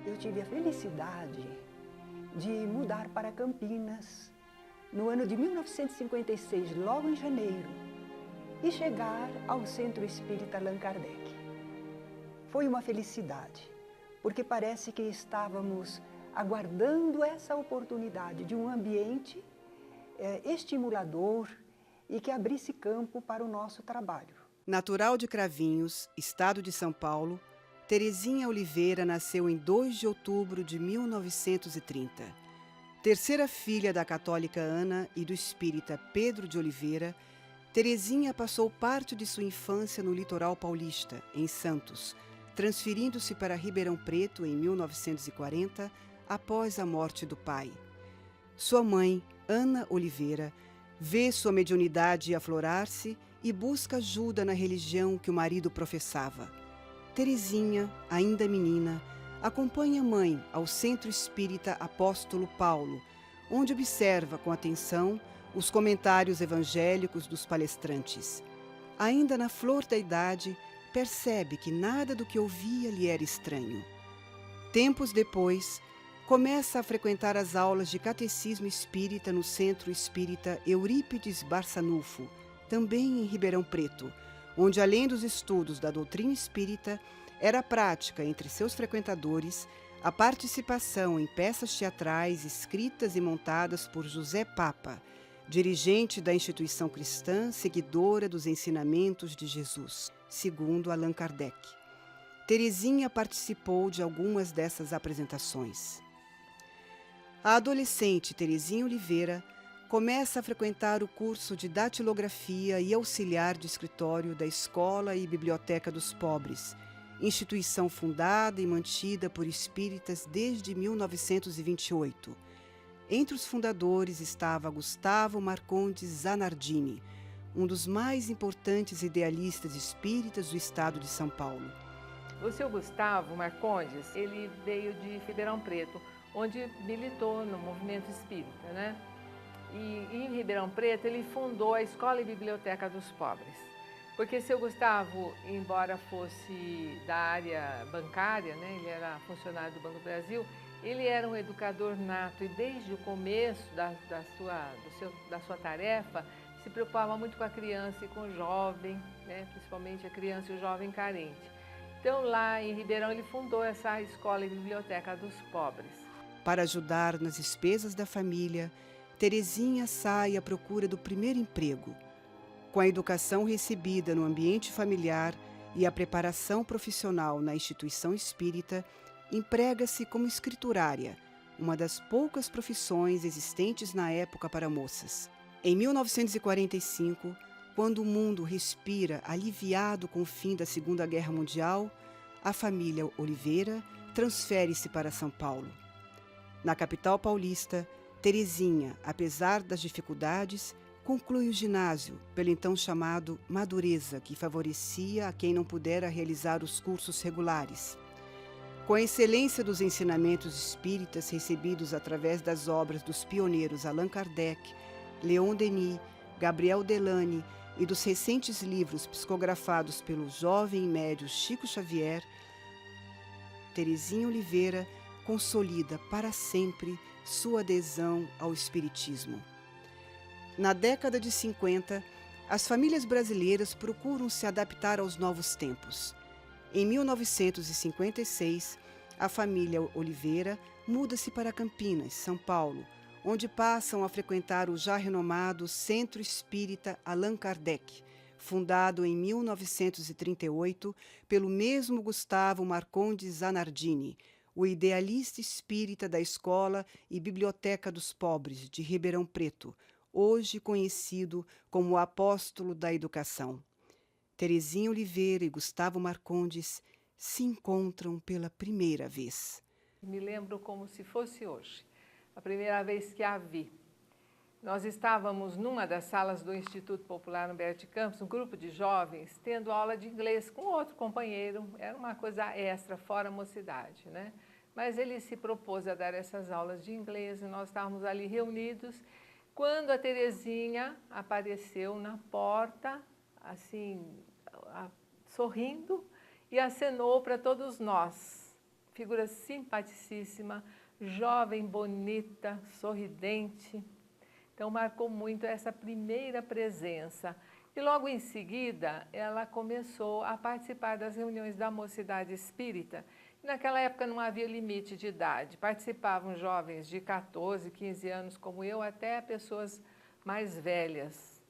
eu tive a felicidade de mudar para Campinas no ano de 1956, logo em janeiro, e chegar ao Centro Espírita Allan Kardec. Foi uma felicidade, porque parece que estávamos aguardando essa oportunidade de um ambiente estimulador e que abrisse campo para o nosso trabalho. Natural de Cravinhos, estado de São Paulo, Terezinha Oliveira nasceu em 2 de outubro de 1930. Terceira filha da católica Ana e do espírita Pedro de Oliveira, Terezinha passou parte de sua infância no litoral paulista, em Santos, transferindo-se para Ribeirão Preto em 1940, após a morte do pai. Sua mãe, Ana Oliveira, vê sua mediunidade aflorar-se e busca ajuda na religião que o marido professava. Terezinha, ainda menina, acompanha a mãe ao Centro Espírita Apóstolo Paulo, onde observa com atenção os comentários evangélicos dos palestrantes. Ainda na flor da idade, percebe que nada do que ouvia lhe era estranho. Tempos depois, começa a frequentar as aulas de catecismo espírita no Centro Espírita Eurípides Barçanufo, também em Ribeirão Preto, onde, além dos estudos da doutrina espírita, era prática entre seus frequentadores a participação em peças teatrais escritas e montadas por José Papa, dirigente da instituição cristã seguidora dos ensinamentos de Jesus, segundo Allan Kardec. Terezinha participou de algumas dessas apresentações. A adolescente Terezinha Oliveira começa a frequentar o curso de datilografia e auxiliar de escritório da Escola e Biblioteca dos Pobres, instituição fundada e mantida por espíritas desde 1928. Entre os fundadores estava Gustavo Marcondes Zanardini, um dos mais importantes idealistas espíritas do estado de São Paulo. O seu Gustavo Marcondes, ele veio de Ribeirão Preto, onde militou no movimento espírita, né? E em Ribeirão Preto ele fundou a Escola e Biblioteca dos Pobres. Porque seu Gustavo, embora fosse da área bancária, né, ele era funcionário do Banco do Brasil, ele era um educador nato e desde o começo da sua tarefa se preocupava muito com a criança e com o jovem, né, principalmente a criança e o jovem carente. Então lá em Ribeirão ele fundou essa Escola e Biblioteca dos Pobres. Para ajudar nas despesas da família, Terezinha sai à procura do primeiro emprego. Com a educação recebida no ambiente familiar e a preparação profissional na instituição espírita, emprega-se como escriturária, uma das poucas profissões existentes na época para moças. Em 1945, quando o mundo respira aliviado com o fim da Segunda Guerra Mundial, a família Oliveira transfere-se para São Paulo. Na capital paulista, Terezinha, apesar das dificuldades, conclui o ginásio, pelo então chamado Madureza, que favorecia a quem não pudera realizar os cursos regulares. Com a excelência dos ensinamentos espíritas recebidos através das obras dos pioneiros Allan Kardec, Leon Denis, Gabriel Delany e dos recentes livros psicografados pelo jovem e médio Chico Xavier, Terezinha Oliveira consolida para sempre sua adesão ao espiritismo. Na década de 50, as famílias brasileiras procuram se adaptar aos novos tempos. Em 1956, a família Oliveira muda-se para Campinas, São Paulo, onde passam a frequentar o já renomado Centro Espírita Allan Kardec, fundado em 1938 pelo mesmo Gustavo Marcondes Zanardini, o idealista espírita da Escola e Biblioteca dos Pobres de Ribeirão Preto, hoje conhecido como o Apóstolo da Educação. Terezinha Oliveira e Gustavo Marcondes se encontram pela primeira vez. Me lembro como se fosse hoje, a primeira vez que a vi. Nós estávamos numa das salas do Instituto Popular Humberto de Campos, um grupo de jovens, tendo aula de inglês com outro companheiro. Era uma coisa extra, fora a mocidade, né? Mas ele se propôs a dar essas aulas de inglês e nós estávamos ali reunidos, quando a Terezinha apareceu na porta, assim, sorrindo, e acenou para todos nós. figura simpaticíssima, jovem, bonita, sorridente. Então, marcou muito essa primeira presença. E logo em seguida, ela começou a participar das reuniões da Mocidade Espírita. Naquela época não havia limite de idade. Participavam jovens de 14, 15 anos como eu, até pessoas mais velhas.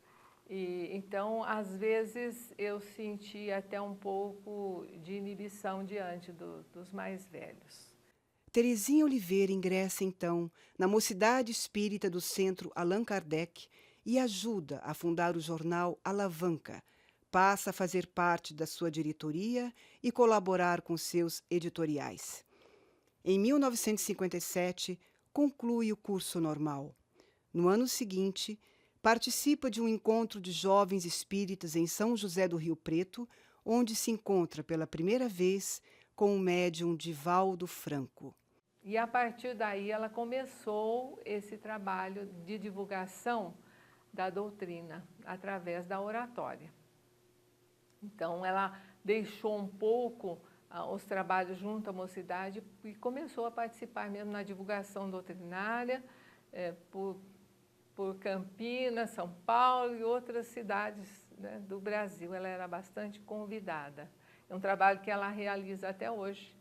E, então, às vezes, eu sentia até um pouco de inibição diante dos mais velhos. Terezinha Oliveira ingressa, então, na Mocidade Espírita do Centro Allan Kardec e ajuda a fundar o jornal Alavanca. Passa a fazer parte da sua diretoria e colaborar com seus editoriais. Em 1957, conclui o curso normal. No ano seguinte, participa de um encontro de jovens espíritas em São José do Rio Preto, onde se encontra pela primeira vez com o médium Divaldo Franco. E a partir daí ela começou esse trabalho de divulgação da doutrina através da oratória. Então ela deixou um pouco os trabalhos junto à mocidade e começou a participar mesmo na divulgação doutrinária por Campinas, São Paulo e outras cidades, né, do Brasil. Ela era bastante convidada. É um trabalho que ela realiza até hoje,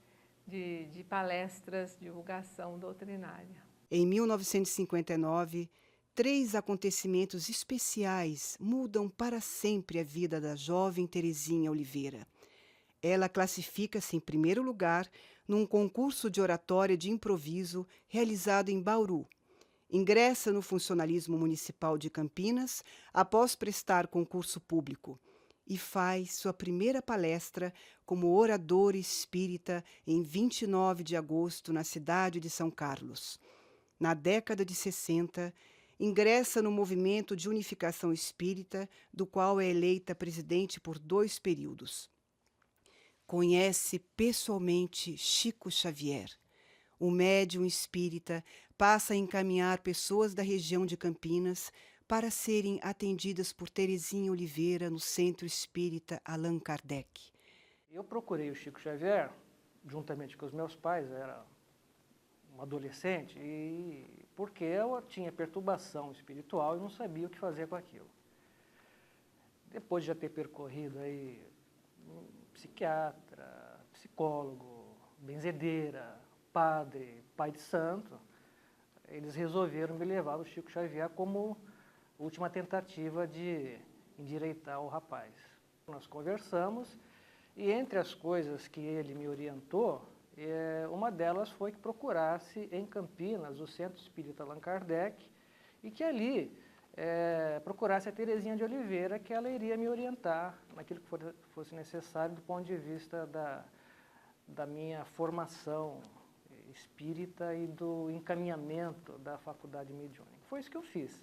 de palestras, divulgação doutrinária. Em 1959, 3 acontecimentos especiais mudam para sempre a vida da jovem Terezinha Oliveira. Ela classifica-se em primeiro lugar num concurso de oratória de improviso realizado em Bauru. Ingressa no funcionalismo municipal de Campinas após prestar concurso público e faz sua primeira palestra como oradora espírita em 29 de agosto na cidade de São Carlos. Na década de 60, ingressa no movimento de unificação espírita, do qual é eleita presidente por 2 períodos. Conhece pessoalmente Chico Xavier. O médium espírita passa a encaminhar pessoas da região de Campinas para serem atendidas por Terezinha Oliveira no Centro Espírita Allan Kardec. Eu procurei o Chico Xavier, juntamente com os meus pais, era um adolescente, e porque eu tinha perturbação espiritual e não sabia o que fazer com aquilo. Depois de já ter percorrido aí um psiquiatra, psicólogo, benzedeira, padre, pai de santo, eles resolveram me levar ao Chico Xavier como última tentativa de endireitar o rapaz. Nós conversamos e entre as coisas que ele me orientou, uma delas foi que procurasse em Campinas o Centro Espírita Allan Kardec e que ali procurasse a Terezinha de Oliveira, que ela iria me orientar naquilo que fosse necessário do ponto de vista da minha formação espírita e do encaminhamento da faculdade mediúnica. Foi isso que eu fiz.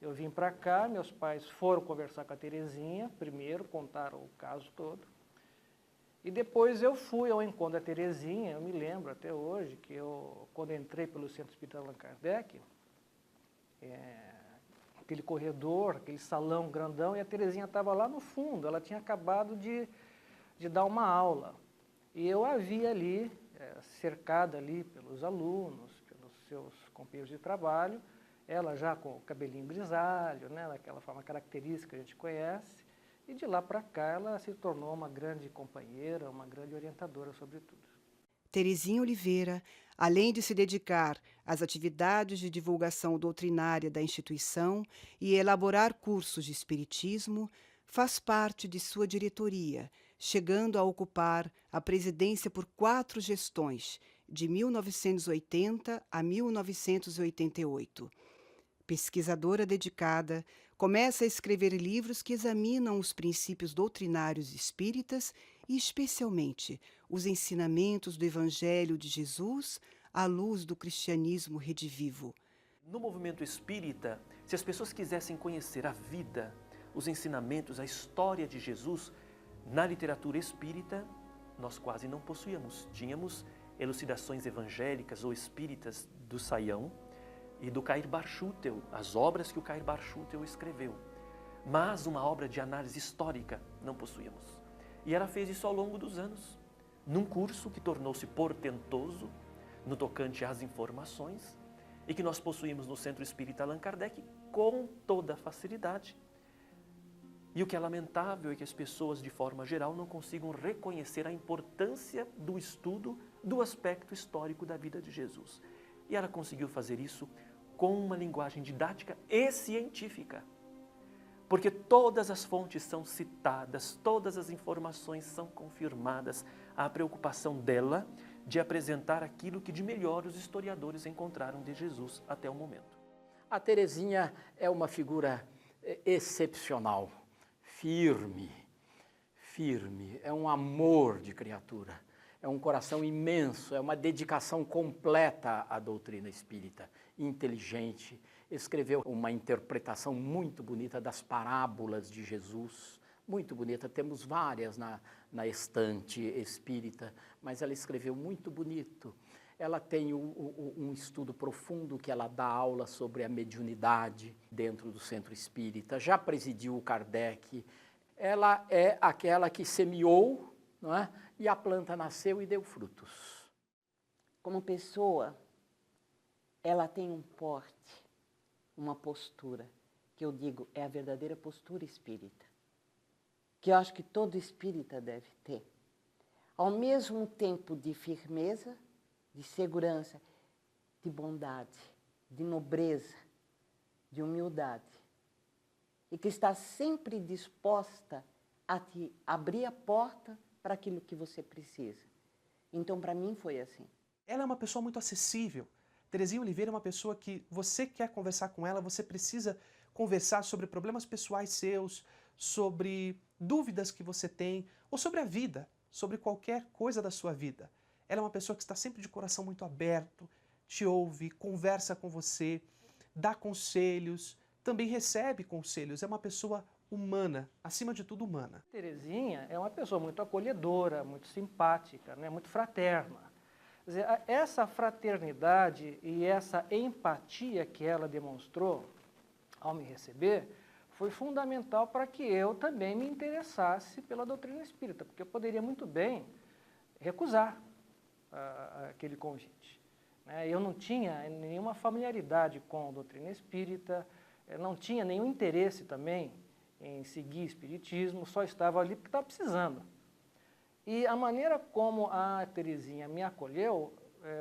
Eu vim para cá, meus pais foram conversar com a Terezinha, primeiro contaram o caso todo, e depois eu fui ao encontro da Terezinha. Eu me lembro até hoje que quando entrei pelo Centro Espírita Allan Kardec, aquele corredor, aquele salão grandão, e a Terezinha estava lá no fundo, ela tinha acabado de dar uma aula. E eu a vi ali, cercada ali pelos alunos, pelos seus companheiros de trabalho, ela já com o cabelinho grisalho, né, daquela forma característica que a gente conhece, e de lá para cá ela se tornou uma grande companheira, uma grande orientadora sobretudo. Terezinha Oliveira, além de se dedicar às atividades de divulgação doutrinária da instituição e elaborar cursos de espiritismo, faz parte de sua diretoria, chegando a ocupar a presidência por 4 gestões, de 1980 a 1988. Pesquisadora dedicada, começa a escrever livros que examinam os princípios doutrinários espíritas e, especialmente, os ensinamentos do Evangelho de Jesus à luz do cristianismo redivivo. No movimento espírita, se as pessoas quisessem conhecer a vida, os ensinamentos, a história de Jesus, na literatura espírita, nós quase não possuíamos. Tínhamos elucidações evangélicas ou espíritas do Saião e do Cair Barchutel, as obras que o Cair Barchutel escreveu. Mas uma obra de análise histórica não possuíamos. E ela fez isso ao longo dos anos. num curso que tornou-se portentoso no tocante às informações e que nós possuímos no Centro Espírita Allan Kardec com toda facilidade. E o que é lamentável é que as pessoas, de forma geral, não consigam reconhecer a importância do estudo do aspecto histórico da vida de Jesus. E ela conseguiu fazer isso com uma linguagem didática e científica. Porque todas as fontes são citadas, todas as informações são confirmadas. A preocupação dela de apresentar aquilo que de melhor os historiadores encontraram de Jesus até o momento. A Terezinha é uma figura excepcional, firme, é um amor de criatura, é um coração imenso, é uma dedicação completa à doutrina espírita, inteligente. Escreveu uma interpretação muito bonita das parábolas de Jesus, muito bonita, temos várias na estante espírita, mas ela escreveu muito bonito. Ela tem um estudo profundo que ela dá aula sobre a mediunidade dentro do Centro Espírita, já presidiu o Kardec. Ela é aquela que semeou, não é? E a planta nasceu e deu frutos. Como pessoa, ela tem um porte, uma postura, que eu digo é a verdadeira postura espírita, que eu acho que todo espírita deve ter. Ao mesmo tempo de firmeza, de segurança, de bondade, de nobreza, de humildade. E que está sempre disposta a te abrir a porta para aquilo que você precisa. Então, para mim, foi assim. Ela é uma pessoa muito acessível. Terezinha Oliveira é uma pessoa que você quer conversar com ela, você precisa conversar sobre problemas pessoais seus, sobre dúvidas que você tem, ou sobre a vida, sobre qualquer coisa da sua vida. Ela é uma pessoa que está sempre de coração muito aberto, te ouve, conversa com você, dá conselhos, também recebe conselhos. É uma pessoa humana, acima de tudo humana. Terezinha é uma pessoa muito acolhedora, muito simpática, né? Muito fraterna. Quer dizer, essa fraternidade e essa empatia que ela demonstrou ao me receber foi fundamental para que eu também me interessasse pela doutrina espírita, porque eu poderia muito bem recusar aquele convite. Eu não tinha nenhuma familiaridade com a doutrina espírita, não tinha nenhum interesse também em seguir espiritismo, só estava ali porque estava precisando. E a maneira como a Terezinha me acolheu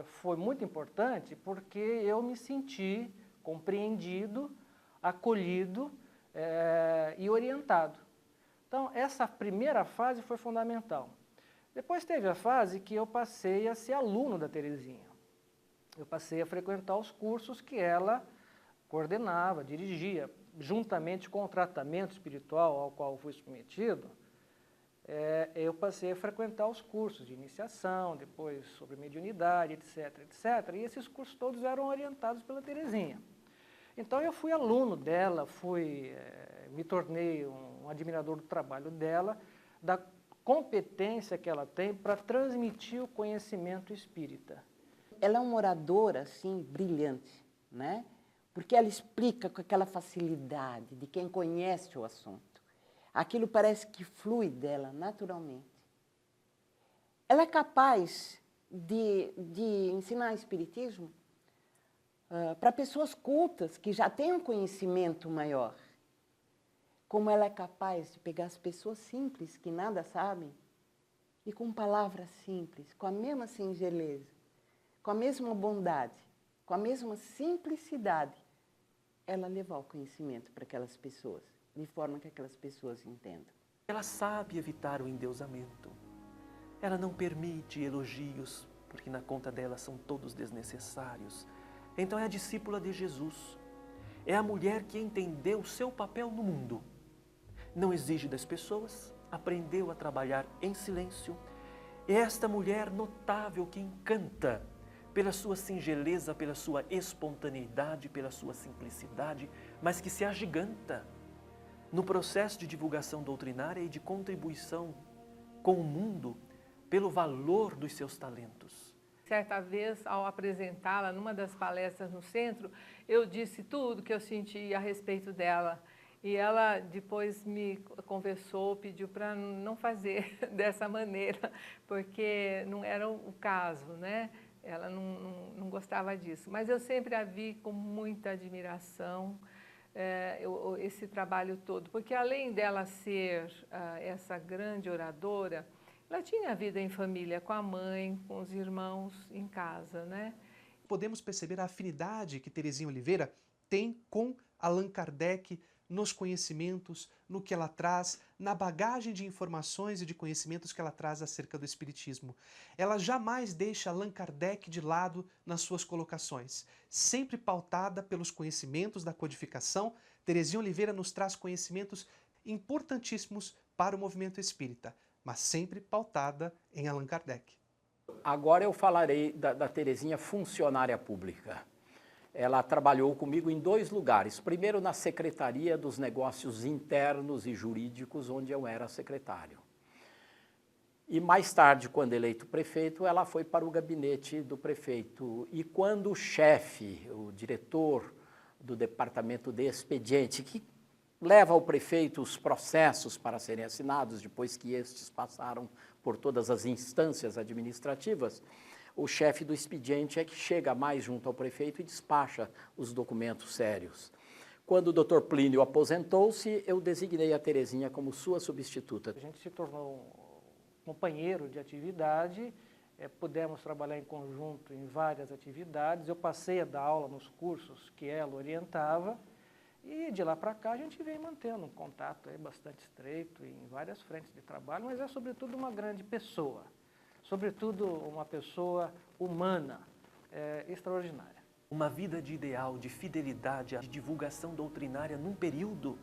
foi muito importante porque eu me senti compreendido, acolhido e orientado. Então, essa primeira fase foi fundamental. Depois teve a fase que eu passei a ser aluno da Terezinha. Eu passei a frequentar os cursos que ela coordenava, dirigia, juntamente com o tratamento espiritual ao qual fui submetido. Eu passei a frequentar os cursos de iniciação, depois sobre mediunidade, etc, etc. E esses cursos todos eram orientados pela Terezinha. Então eu fui aluno dela, me tornei um admirador do trabalho dela, da competência que ela tem para transmitir o conhecimento espírita. Ela é uma oradora, assim, brilhante, né? Porque ela explica com aquela facilidade de quem conhece o assunto. Aquilo parece que flui dela naturalmente. Ela é capaz de ensinar espiritismo para pessoas cultas que já têm um conhecimento maior. Como ela é capaz de pegar as pessoas simples que nada sabem e com palavras simples, com a mesma singeleza, com a mesma bondade, com a mesma simplicidade, ela levar o conhecimento para aquelas pessoas, de forma que aquelas pessoas entendam. Ela sabe evitar o endeusamento. Ela não permite elogios, porque na conta dela são todos desnecessários. Então é a discípula de Jesus. É a mulher que entendeu o seu papel no mundo. Não exige das pessoas, aprendeu a trabalhar em silêncio. É esta mulher notável que encanta pela sua singeleza, pela sua espontaneidade, pela sua simplicidade, mas que se agiganta no processo de divulgação doutrinária e de contribuição com o mundo pelo valor dos seus talentos. Certa vez, ao apresentá-la numa das palestras no centro, eu disse tudo que eu sentia a respeito dela. E ela depois me conversou, pediu para não fazer dessa maneira, porque não era o caso, né? Ela não gostava disso. Mas eu sempre a vi com muita admiração, esse trabalho todo, porque além dela ser essa grande oradora, ela tinha vida em família, com a mãe, com os irmãos, em casa, né? Podemos perceber a afinidade que Terezinha Oliveira tem com Allan Kardec nos conhecimentos, no que ela traz, na bagagem de informações e de conhecimentos que ela traz acerca do Espiritismo. Ela jamais deixa Allan Kardec de lado nas suas colocações. Sempre pautada pelos conhecimentos da codificação, Terezinha Oliveira nos traz conhecimentos importantíssimos para o movimento espírita, mas sempre pautada em Allan Kardec. Agora eu falarei da Terezinha funcionária pública. Ela trabalhou comigo em 2 lugares. Primeiro na Secretaria dos Negócios Internos e Jurídicos, onde eu era secretário. E mais tarde, quando eleito prefeito, ela foi para o gabinete do prefeito. E quando o chefe, o diretor do departamento de expediente, que leva ao prefeito os processos para serem assinados, depois que estes passaram por todas as instâncias administrativas, o chefe do expediente é que chega mais junto ao prefeito e despacha os documentos sérios. Quando o Dr. Plínio aposentou-se, eu designei a Terezinha como sua substituta. A gente se tornou companheiro de atividade, pudemos trabalhar em conjunto em várias atividades. Eu passei a dar aula nos cursos que ela orientava e de lá para cá a gente vem mantendo um contato bastante estreito em várias frentes de trabalho, mas é sobretudo uma grande pessoa. Sobretudo uma pessoa humana, extraordinária. Uma vida de ideal, de fidelidade, de divulgação doutrinária num período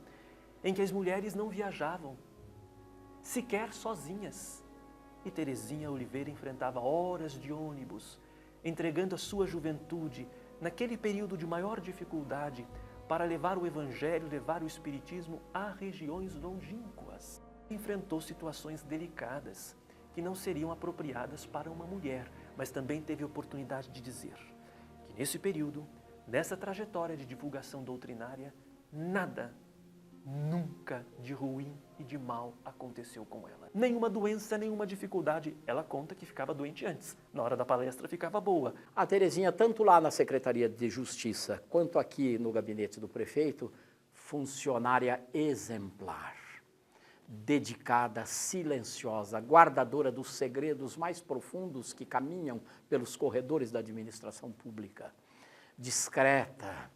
em que as mulheres não viajavam, sequer sozinhas. E Terezinha Oliveira enfrentava horas de ônibus, entregando a sua juventude, naquele período de maior dificuldade, para levar o Evangelho, levar o Espiritismo a regiões longínquas. Enfrentou situações delicadas, que não seriam apropriadas para uma mulher, mas também teve a oportunidade de dizer que nesse período, nessa trajetória de divulgação doutrinária, nada, nunca de ruim e de mal aconteceu com ela. Nenhuma doença, nenhuma dificuldade. Ela conta que ficava doente antes, na hora da palestra ficava boa. A Terezinha, tanto lá na Secretaria de Justiça, quanto aqui no gabinete do prefeito, funcionária exemplar. Dedicada, silenciosa, guardadora dos segredos mais profundos que caminham pelos corredores da administração pública. Discreta,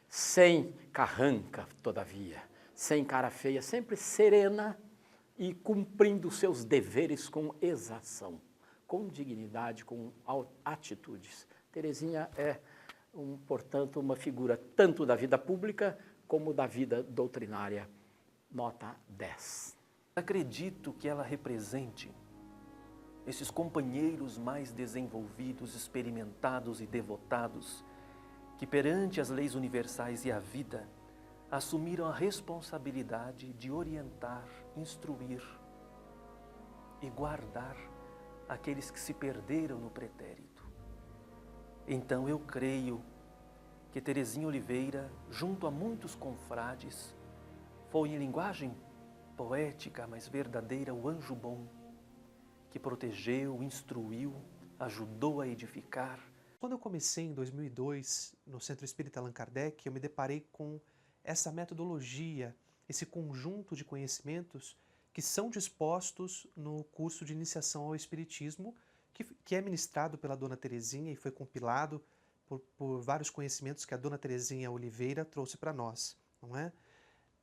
sem carranca, todavia, sem cara feia, sempre serena e cumprindo seus deveres com exação, com dignidade, com atitudes. Terezinha é, portanto, uma figura tanto da vida pública como da vida doutrinária. Nota 10. Acredito que ela represente esses companheiros mais desenvolvidos, experimentados e devotados, que perante as leis universais e a vida, assumiram a responsabilidade de orientar, instruir e guardar aqueles que se perderam no pretérito. Então eu creio que Terezinha Oliveira, junto a muitos confrades, foi em linguagem poética, mas verdadeira, o anjo bom, que protegeu, instruiu, ajudou a edificar. Quando eu comecei em 2002, no Centro Espírita Allan Kardec, eu me deparei com essa metodologia, esse conjunto de conhecimentos que são dispostos no curso de iniciação ao Espiritismo, que é ministrado pela Dona Terezinha e foi compilado por vários conhecimentos que a Dona Terezinha Oliveira trouxe para nós, não é?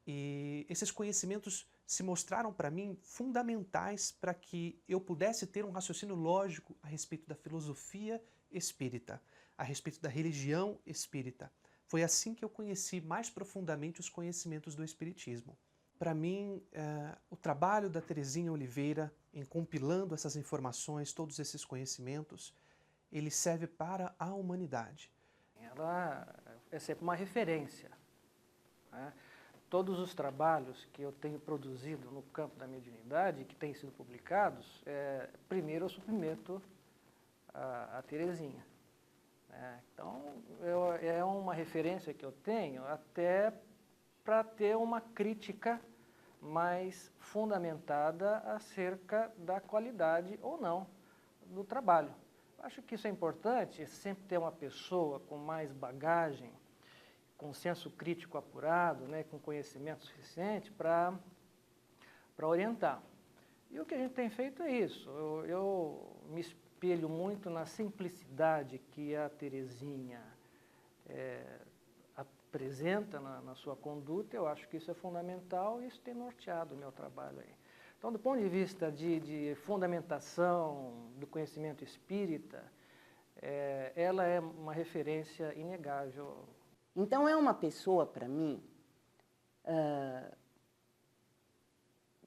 E esses conhecimentos se mostraram para mim fundamentais para que eu pudesse ter um raciocínio lógico a respeito da filosofia espírita, a respeito da religião espírita. Foi assim que eu conheci mais profundamente os conhecimentos do Espiritismo. Para mim, o trabalho da Terezinha Oliveira em compilando essas informações, todos esses conhecimentos, ele serve para a humanidade. Ela é sempre uma referência, né? Todos os trabalhos que eu tenho produzido no campo da mediunidade, que têm sido publicados, primeiro eu submeto a Terezinha. Então, é uma referência que eu tenho até para ter uma crítica mais fundamentada acerca da qualidade ou não do trabalho. Acho que isso é importante, sempre ter uma pessoa com mais bagagem, com senso crítico apurado, né, com conhecimento suficiente para orientar. E o que a gente tem feito é isso. Eu me espelho muito na simplicidade que a Terezinha apresenta na sua conduta. Eu acho que isso é fundamental e isso tem norteado o meu trabalho aí. Então, do ponto de vista de fundamentação do conhecimento espírita, ela é uma referência inegável. Então, é uma pessoa, para mim,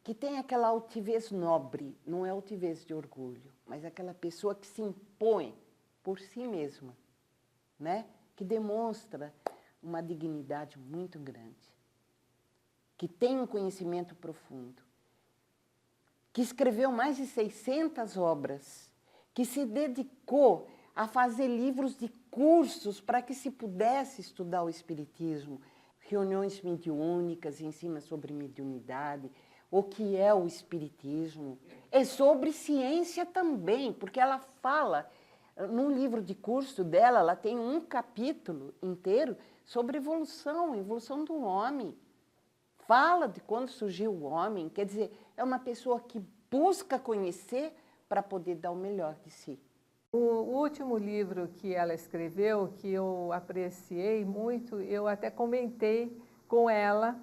que tem aquela altivez nobre, não é altivez de orgulho, mas aquela pessoa que se impõe por si mesma, né? Que demonstra uma dignidade muito grande, que tem um conhecimento profundo, que escreveu mais de 600 obras, que se dedicou a fazer livros de cursos para que se pudesse estudar o Espiritismo, reuniões mediúnicas, ensina sobre mediunidade, o que é o Espiritismo. É sobre ciência também, porque ela fala, num livro de curso dela, ela tem um capítulo inteiro sobre evolução do homem. Fala de quando surgiu o homem, quer dizer, é uma pessoa que busca conhecer para poder dar o melhor de si. O último livro que ela escreveu, que eu apreciei muito, eu até comentei com ela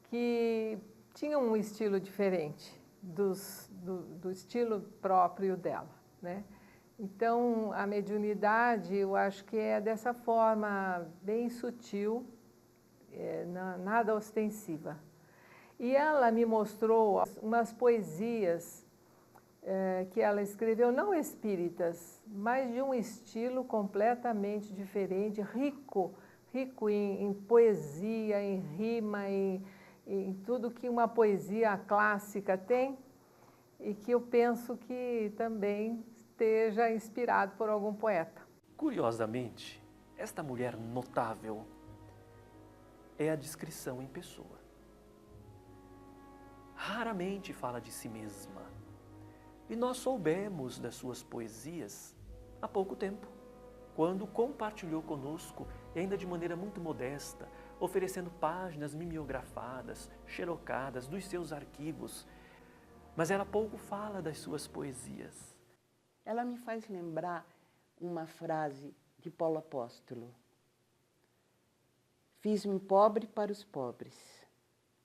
que tinha um estilo diferente do estilo próprio dela, né? Então, a mediunidade, eu acho que é dessa forma bem sutil, nada ostensiva. E ela me mostrou umas poesias que ela escreveu, não espíritas, mas de um estilo completamente diferente, rico em poesia, em rima, em tudo que uma poesia clássica tem, e que eu penso que também esteja inspirado por algum poeta. Curiosamente, esta mulher notável é a descrição em pessoa. Raramente fala de si mesma. E nós soubemos das suas poesias há pouco tempo, quando compartilhou conosco, e ainda de maneira muito modesta, oferecendo páginas mimeografadas, xerocadas dos seus arquivos. Mas ela pouco fala das suas poesias. Ela me faz lembrar uma frase de Paulo Apóstolo. Fiz-me pobre para os pobres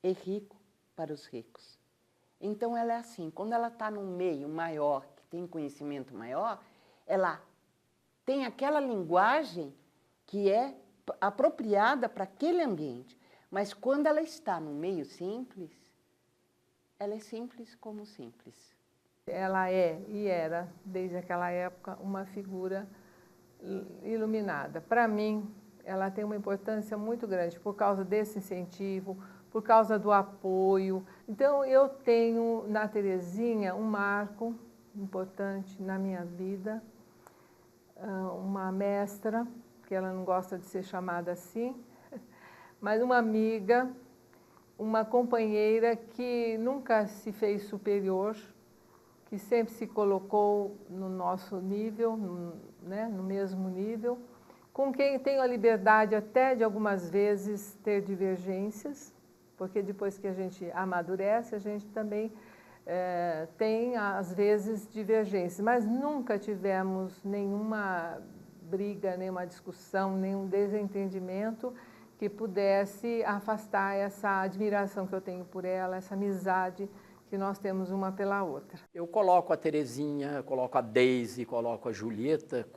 e rico para os ricos. Então, ela é assim, quando ela está num meio maior, que tem conhecimento maior, ela tem aquela linguagem que é apropriada para aquele ambiente. Mas quando ela está no meio simples, ela é simples como simples. Ela é e era, desde aquela época, uma figura iluminada. Para mim, ela tem uma importância muito grande por causa desse incentivo, por causa do apoio. Então, eu tenho na Terezinha um marco importante na minha vida, uma mestra, que ela não gosta de ser chamada assim, mas uma amiga, uma companheira que nunca se fez superior, que sempre se colocou no nosso nível, no mesmo nível, com quem tenho a liberdade até de algumas vezes ter divergências, porque depois que a gente amadurece, a gente também tem, às vezes, divergências, mas nunca tivemos nenhuma briga, nenhuma discussão, nenhum desentendimento que pudesse afastar essa admiração que eu tenho por ela, essa amizade que nós temos uma pela outra. Eu coloco a Terezinha, coloco a Deise, coloco a Julieta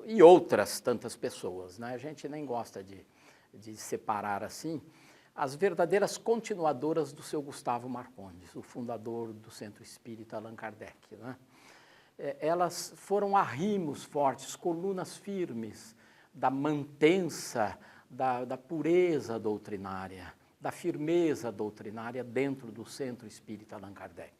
e outras tantas pessoas, né? A gente nem gosta de separar assim as verdadeiras continuadoras do seu Gustavo Marcondes, o fundador do Centro Espírita Allan Kardec, né? Elas foram arrimos fortes, colunas firmes da mantença, da pureza doutrinária, da firmeza doutrinária dentro do Centro Espírita Allan Kardec.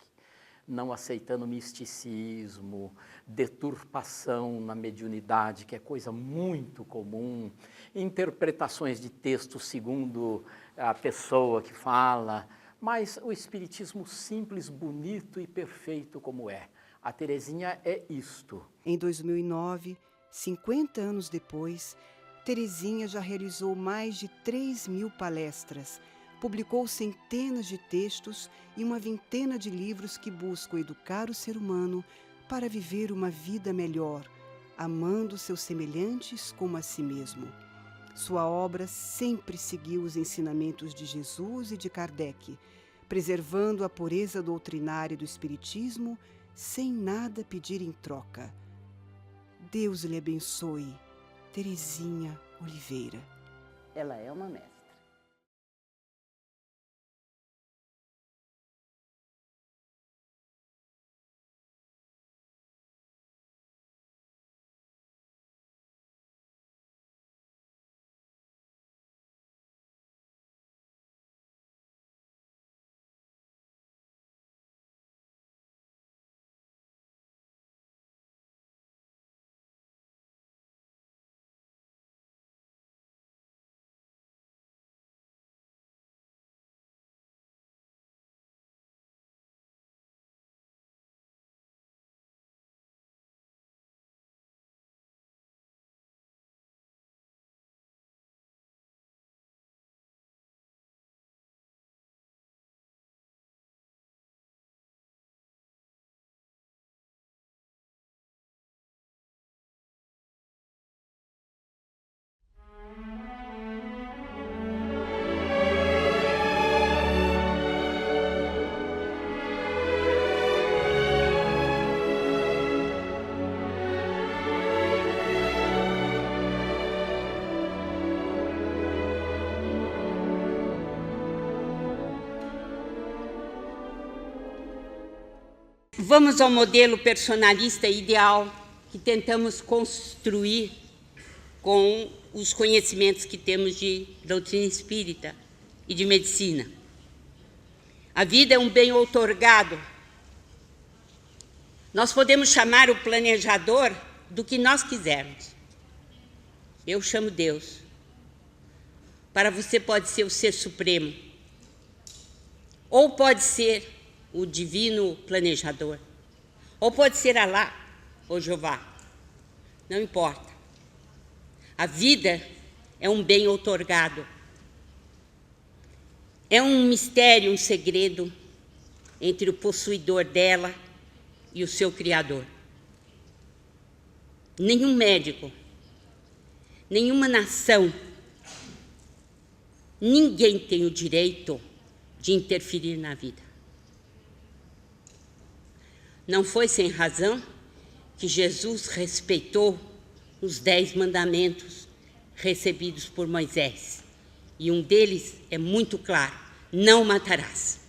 não aceitando misticismo, deturpação na mediunidade, que é coisa muito comum, interpretações de textos segundo a pessoa que fala, mas o espiritismo simples, bonito e perfeito como é. A Terezinha é isto. Em 2009, 50 anos depois, Terezinha já realizou mais de 3.000 palestras, publicou centenas de textos e uma vintena de livros que buscam educar o ser humano para viver uma vida melhor, amando seus semelhantes como a si mesmo. Sua obra sempre seguiu os ensinamentos de Jesus e de Kardec, preservando a pureza doutrinária do Espiritismo sem nada pedir em troca. Deus lhe abençoe, Terezinha Oliveira. Ela é uma mestra. Vamos ao modelo personalista ideal que tentamos construir com os conhecimentos que temos de doutrina espírita e de medicina. A vida é um bem outorgado. Nós podemos chamar o planejador do que nós quisermos. Eu chamo Deus. Para você pode ser o Ser Supremo. Ou pode ser o divino planejador. Ou pode ser Alá ou Jeová. Não importa. A vida é um bem outorgado. É um mistério, um segredo entre o possuidor dela e o seu Criador. Nenhum médico, nenhuma nação, ninguém tem o direito de interferir na vida. Não foi sem razão que Jesus respeitou os 10 mandamentos recebidos por Moisés. E um deles é muito claro: não matarás.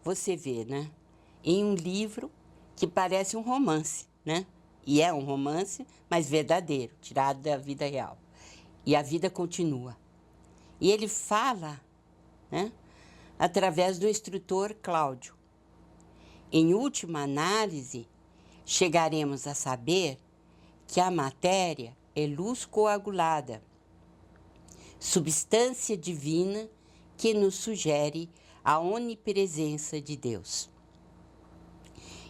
você vê, né, em um livro que parece um romance, né? E é um romance, mas verdadeiro, tirado da vida real. E a vida continua. E ele fala, né, através do instrutor Cláudio. Em última análise, chegaremos a saber que a matéria é luz coagulada, substância divina que nos sugere a onipresença de Deus.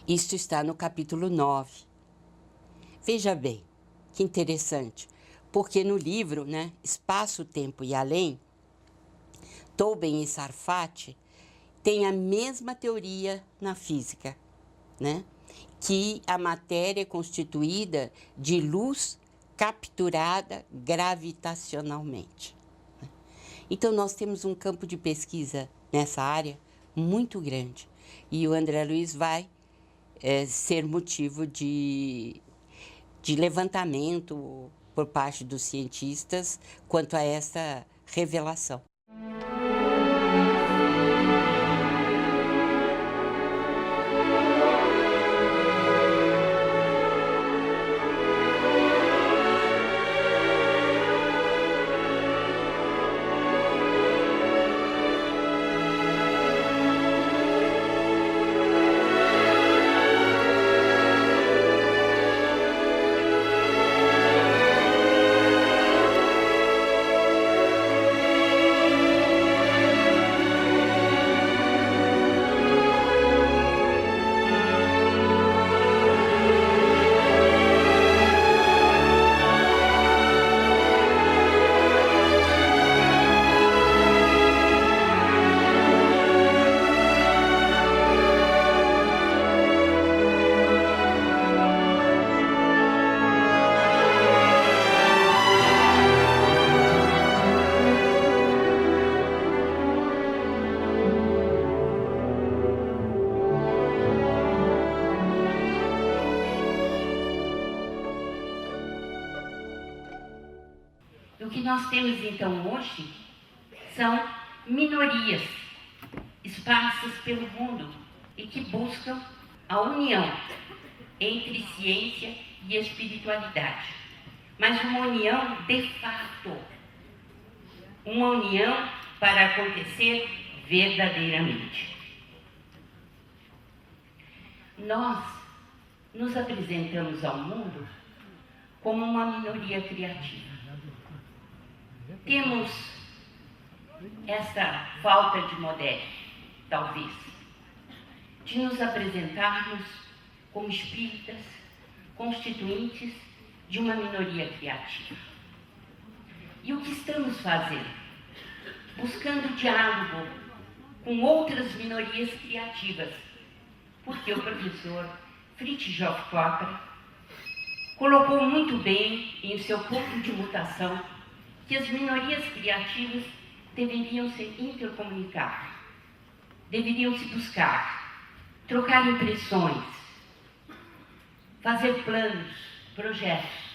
Isto está no capítulo 9. Veja bem, que interessante, porque no livro, né, Espaço, Tempo e Além, Tobin e Sarfati têm a mesma teoria na física, né, que a matéria é constituída de luz capturada gravitacionalmente. Então, nós temos um campo de pesquisa nessa área muito grande. E o André Luiz vai ser motivo de levantamento por parte dos cientistas quanto a essa revelação. O que nós temos então hoje são minorias esparsas pelo mundo e que buscam a união entre ciência e espiritualidade, mas uma união de fato, uma união para acontecer verdadeiramente. Nós nos apresentamos ao mundo como uma minoria criativa. Temos essa falta de modéstia, talvez, de nos apresentarmos como espíritas constituintes de uma minoria criativa. E o que estamos fazendo? Buscando diálogo com outras minorias criativas, porque o professor Fritjof Capra colocou muito bem em seu ponto de mutação que as minorias criativas deveriam se intercomunicar, deveriam se buscar, trocar impressões, fazer planos, projetos.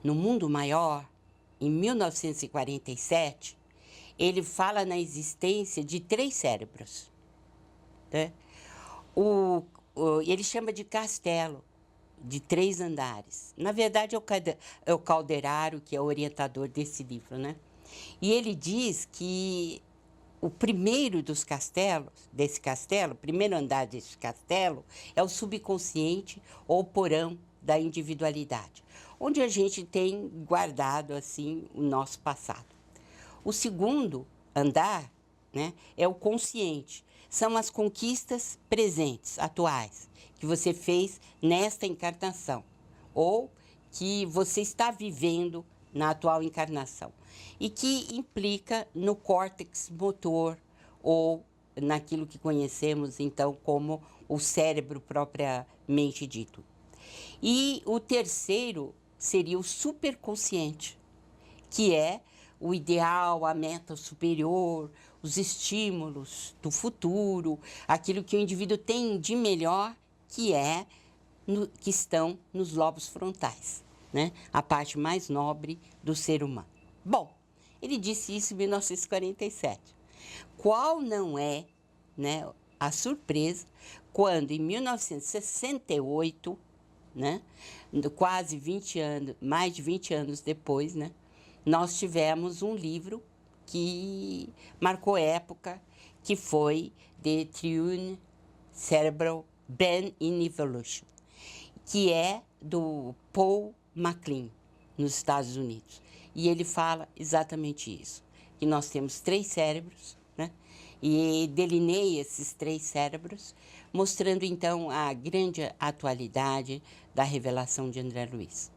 No Mundo Maior, em 1947, ele fala na existência de 3 cérebros. Né? Ele chama de castelo, de 3 andares. Na verdade, é o Calderaro, que é o orientador desse livro. Né? E ele diz que o primeiro dos castelos, o primeiro andar desse castelo, é o subconsciente ou porão da individualidade, onde a gente tem guardado assim o nosso passado. O segundo andar né? É o consciente. São as conquistas presentes, atuais, que você fez nesta encarnação, ou que você está vivendo na atual encarnação, e que implica no córtex motor, ou naquilo que conhecemos, então, como o cérebro propriamente dito. E o terceiro seria o superconsciente, que é o ideal, a meta superior, os estímulos do futuro, aquilo que o indivíduo tem de melhor, que estão nos lobos frontais, né? A parte mais nobre do ser humano. Bom, ele disse isso em 1947. Qual não é, né, a surpresa quando, em 1968, né, quase 20 anos, mais de 20 anos depois, né, nós tivemos um livro que marcou época, que foi The Triune Cerebral Brain in Evolution, que é do Paul MacLean, nos Estados Unidos. E ele fala exatamente isso, que nós temos 3 cérebros, né? E delineia esses 3 cérebros, mostrando, então, a grande atualidade da revelação de André Luiz.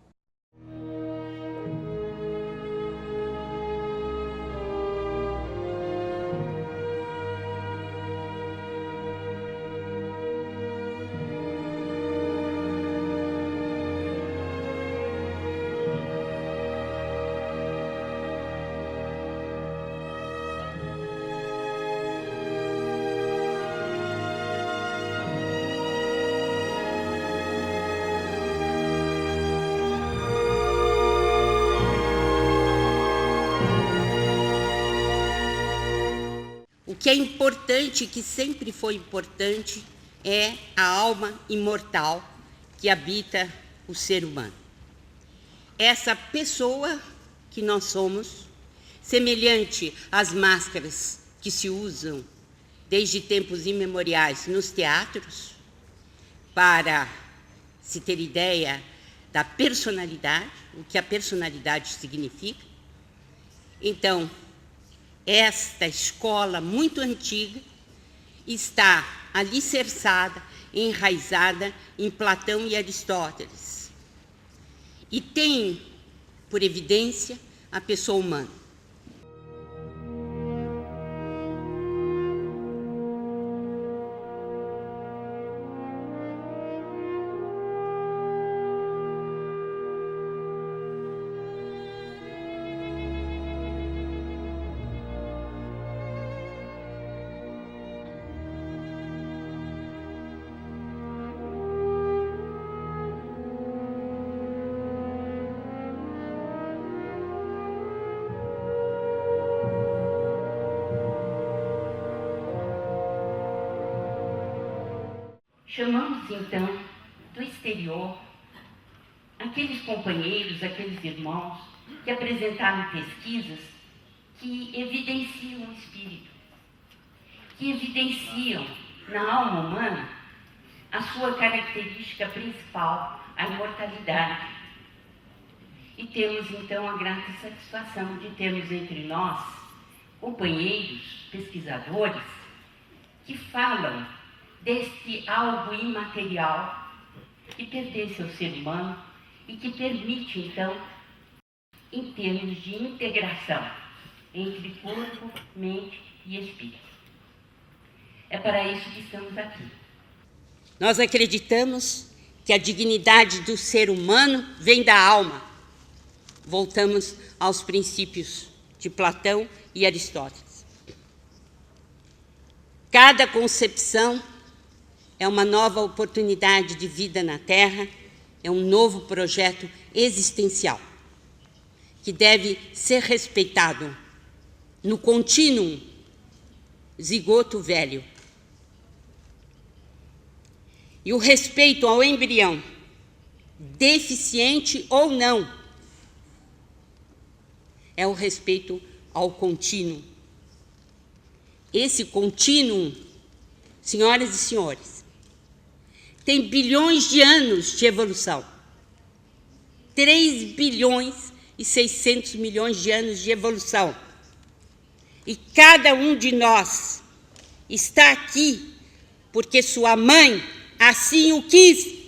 O que é importante, que sempre foi importante, é a alma imortal que habita o ser humano. Essa pessoa que nós somos, semelhante às máscaras que se usam desde tempos imemoriais nos teatros, para se ter ideia da personalidade, o que a personalidade significa. Então, esta escola muito antiga está alicerçada, enraizada em Platão e Aristóteles. E tem, por evidência, a pessoa humana. Chamamos, então, do exterior aqueles companheiros, aqueles irmãos que apresentaram pesquisas que evidenciam o espírito, que evidenciam na alma humana a sua característica principal, a imortalidade. E temos, então, a grata satisfação de termos entre nós companheiros, pesquisadores, que falam deste algo imaterial que pertence ao ser humano e que permite, então, em termos de integração entre corpo, mente e espírito. É para isso que estamos aqui. Nós acreditamos que a dignidade do ser humano vem da alma. Voltamos aos princípios de Platão e Aristóteles. Cada concepção é uma nova oportunidade de vida na Terra, é um novo projeto existencial, que deve ser respeitado no contínuo zigoto velho. E o respeito ao embrião, deficiente ou não, é o respeito ao contínuo. Esse contínuo, senhoras e senhores, tem bilhões de anos de evolução. 3 bilhões e 600 milhões de anos de evolução. E cada um de nós está aqui porque sua mãe assim o quis.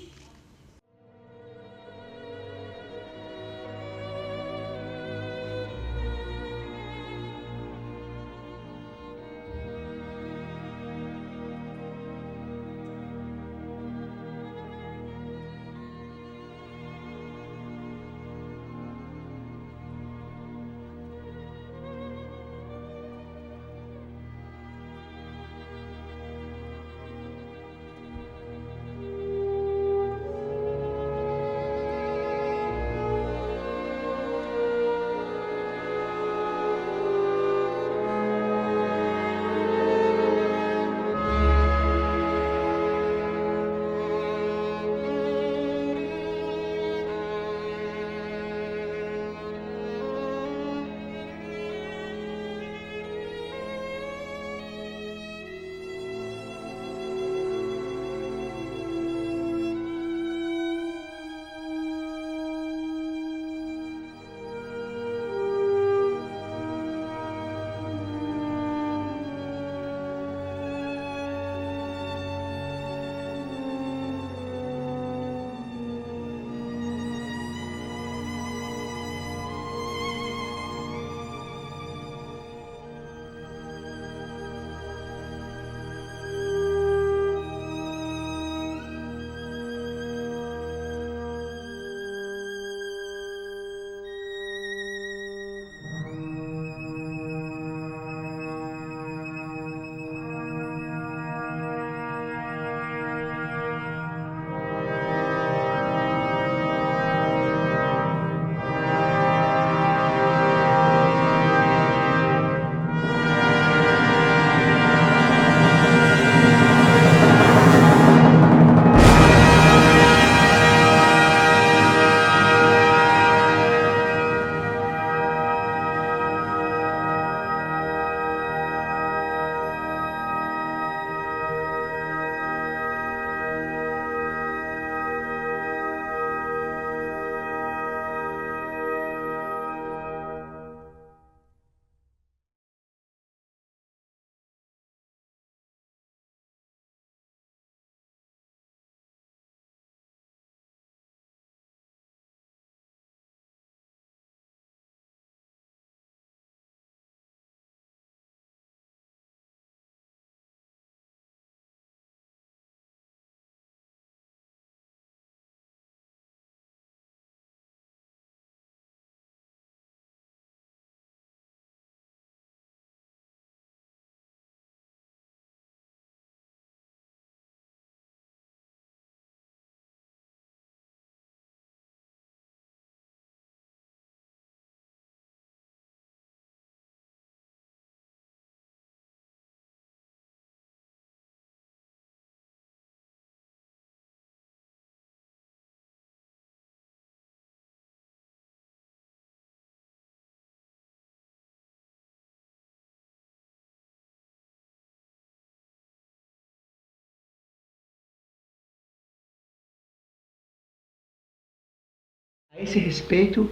A esse respeito,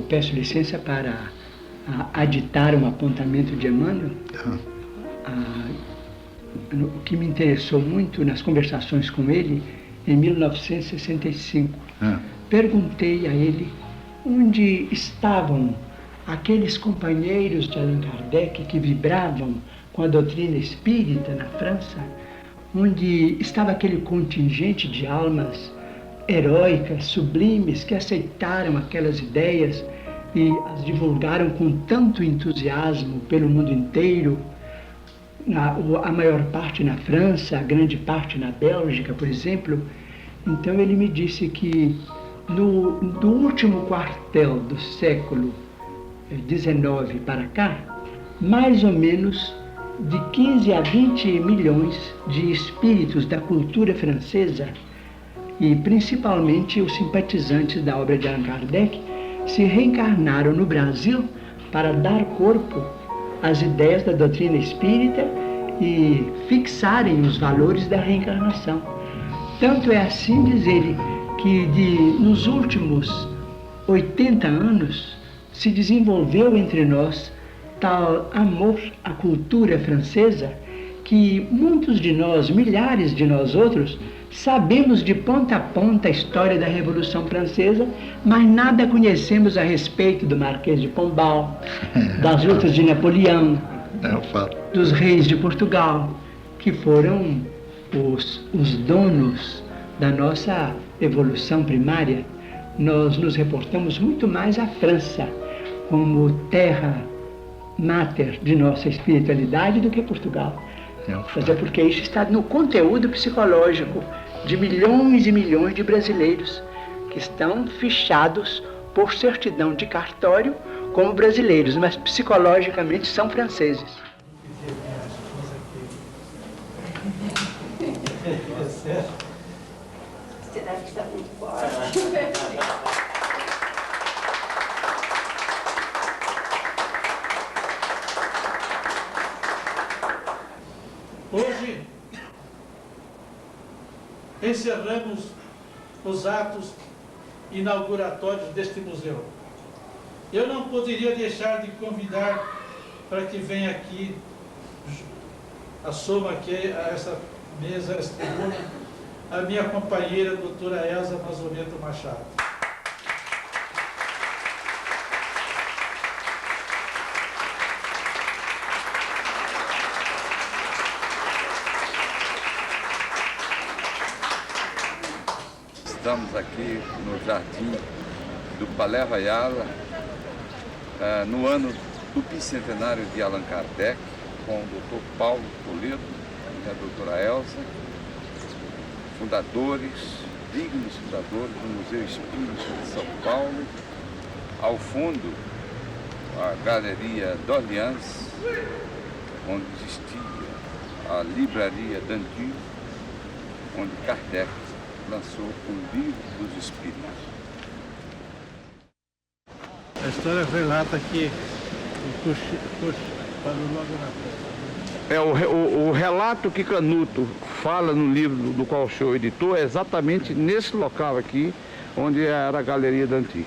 peço licença para aditar um apontamento de Emmanuel. O que me interessou muito nas conversações com ele, em 1965, perguntei a ele onde estavam aqueles companheiros de Allan Kardec que vibravam com a doutrina espírita na França, onde estava aquele contingente de almas heróicas, sublimes, que aceitaram aquelas ideias e as divulgaram com tanto entusiasmo pelo mundo inteiro, a maior parte na França, a grande parte na Bélgica, por exemplo. Então ele me disse que do último quartel do século XIX para cá, mais ou menos de 15 a 20 milhões de espíritos da cultura francesa, e principalmente os simpatizantes da obra de Allan Kardec, se reencarnaram no Brasil para dar corpo às ideias da doutrina espírita e fixarem os valores da reencarnação. Tanto é assim, diz ele, que nos últimos 80 anos se desenvolveu entre nós tal amor à cultura francesa que muitos de nós, milhares de nós outros, sabemos de ponta a ponta a história da Revolução Francesa, mas nada conhecemos a respeito do Marquês de Pombal, das lutas de Napoleão, dos reis de Portugal, que foram os donos da nossa evolução primária. Nós nos reportamos muito mais à França como terra máter de nossa espiritualidade do que Portugal. Mas é porque isso está no conteúdo psicológico de milhões e milhões de brasileiros que estão fichados por certidão de cartório como brasileiros, mas psicologicamente são franceses. Será que está muito forte? Hoje, encerramos os atos inauguratórios deste museu. Eu não poderia deixar de convidar para que venha aqui, assuma aqui a essa mesa, essa tribuna, a minha companheira, doutora Elza Mazoneto Machado. Estamos aqui no jardim do Palais Royal, no ano do bicentenário de Allan Kardec, com o Dr. Paulo Toledo e a doutora Elza, fundadores, dignos fundadores do Museu Espírita de São Paulo. Ao fundo, a Galeria d'Orléans, onde existia a Livraria Dandy, onde Kardec lançou o Livro dos Espíritos. A história relata que o parou logo na frente. O relato que Canuto fala no livro do qual o senhor editou é exatamente nesse local aqui, onde era a Galeria Dandy.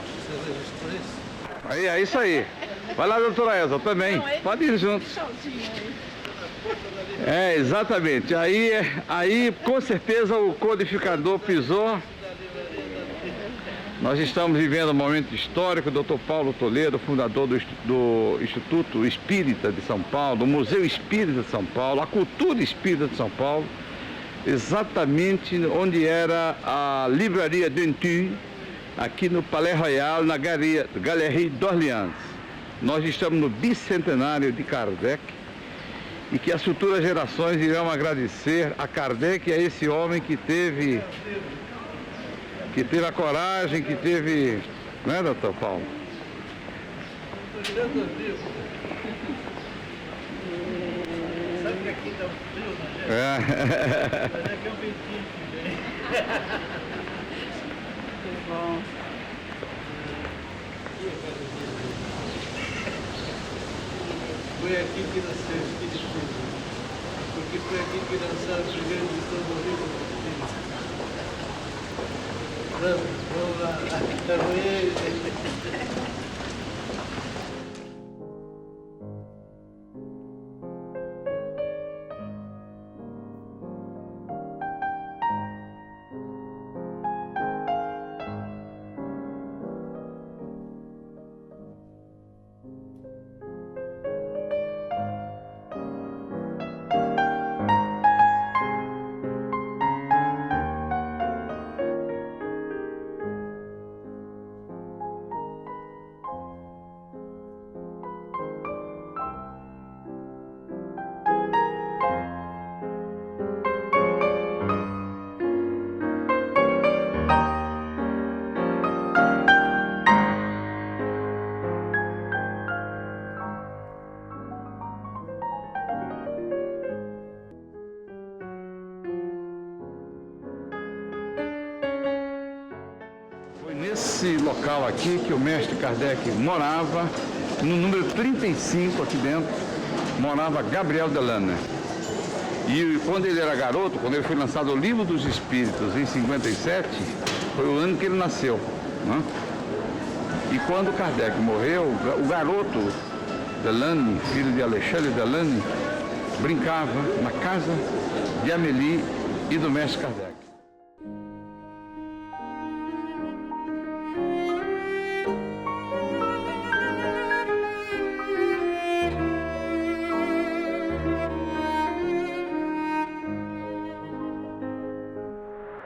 Você registrou isso? Aí, é isso aí. Vai lá, doutora Elza, também. Pode ir juntos. É, exatamente. Aí com certeza o codificador pisou. Nós estamos vivendo um momento histórico. O Dr. Paulo Toledo, fundador do Instituto Espírita de São Paulo, do Museu Espírita de São Paulo, a Cultura Espírita de São Paulo, exatamente onde era a Livraria Dandy, aqui no Palais Royal, na Galeria d'Orléans. Nós estamos no bicentenário de Kardec, e que as futuras gerações irão agradecer a Kardec e a esse homem que teve a coragem, que teve... Não é, doutor Paulo? Sabe que aqui dá um frio, né? Mas aqui é um ventinho que vem. Que bom. Foi aqui que nasceu o Espírito, porque foi aqui que lançaram o primeiro edição do Livro dos Espíritos. Vamos lá, Nesse local aqui que o mestre Kardec morava, no número 35 aqui dentro, morava Gabriel Delana. E quando ele era garoto, quando ele foi lançado o Livro dos Espíritos em 57, foi o ano que ele nasceu, né? E quando Kardec morreu, o garoto Delany, filho de Alexandre Delany, brincava na casa de Amélie e do mestre Kardec.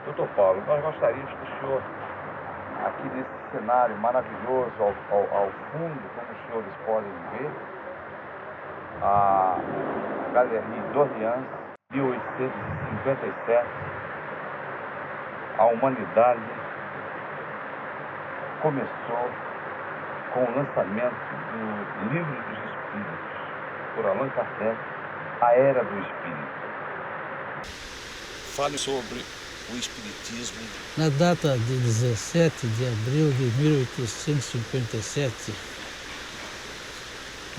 Doutor Paulo, nós gostaríamos que o senhor, aqui nesse cenário maravilhoso, ao fundo, como os senhores podem ver, a Galerie d'Orléans, 1857, a humanidade começou com o lançamento do Livro dos Espíritos, por Allan Kardec, A Era do Espírito. Fale sobre o Espiritismo. Na data de 17 de abril de 1857,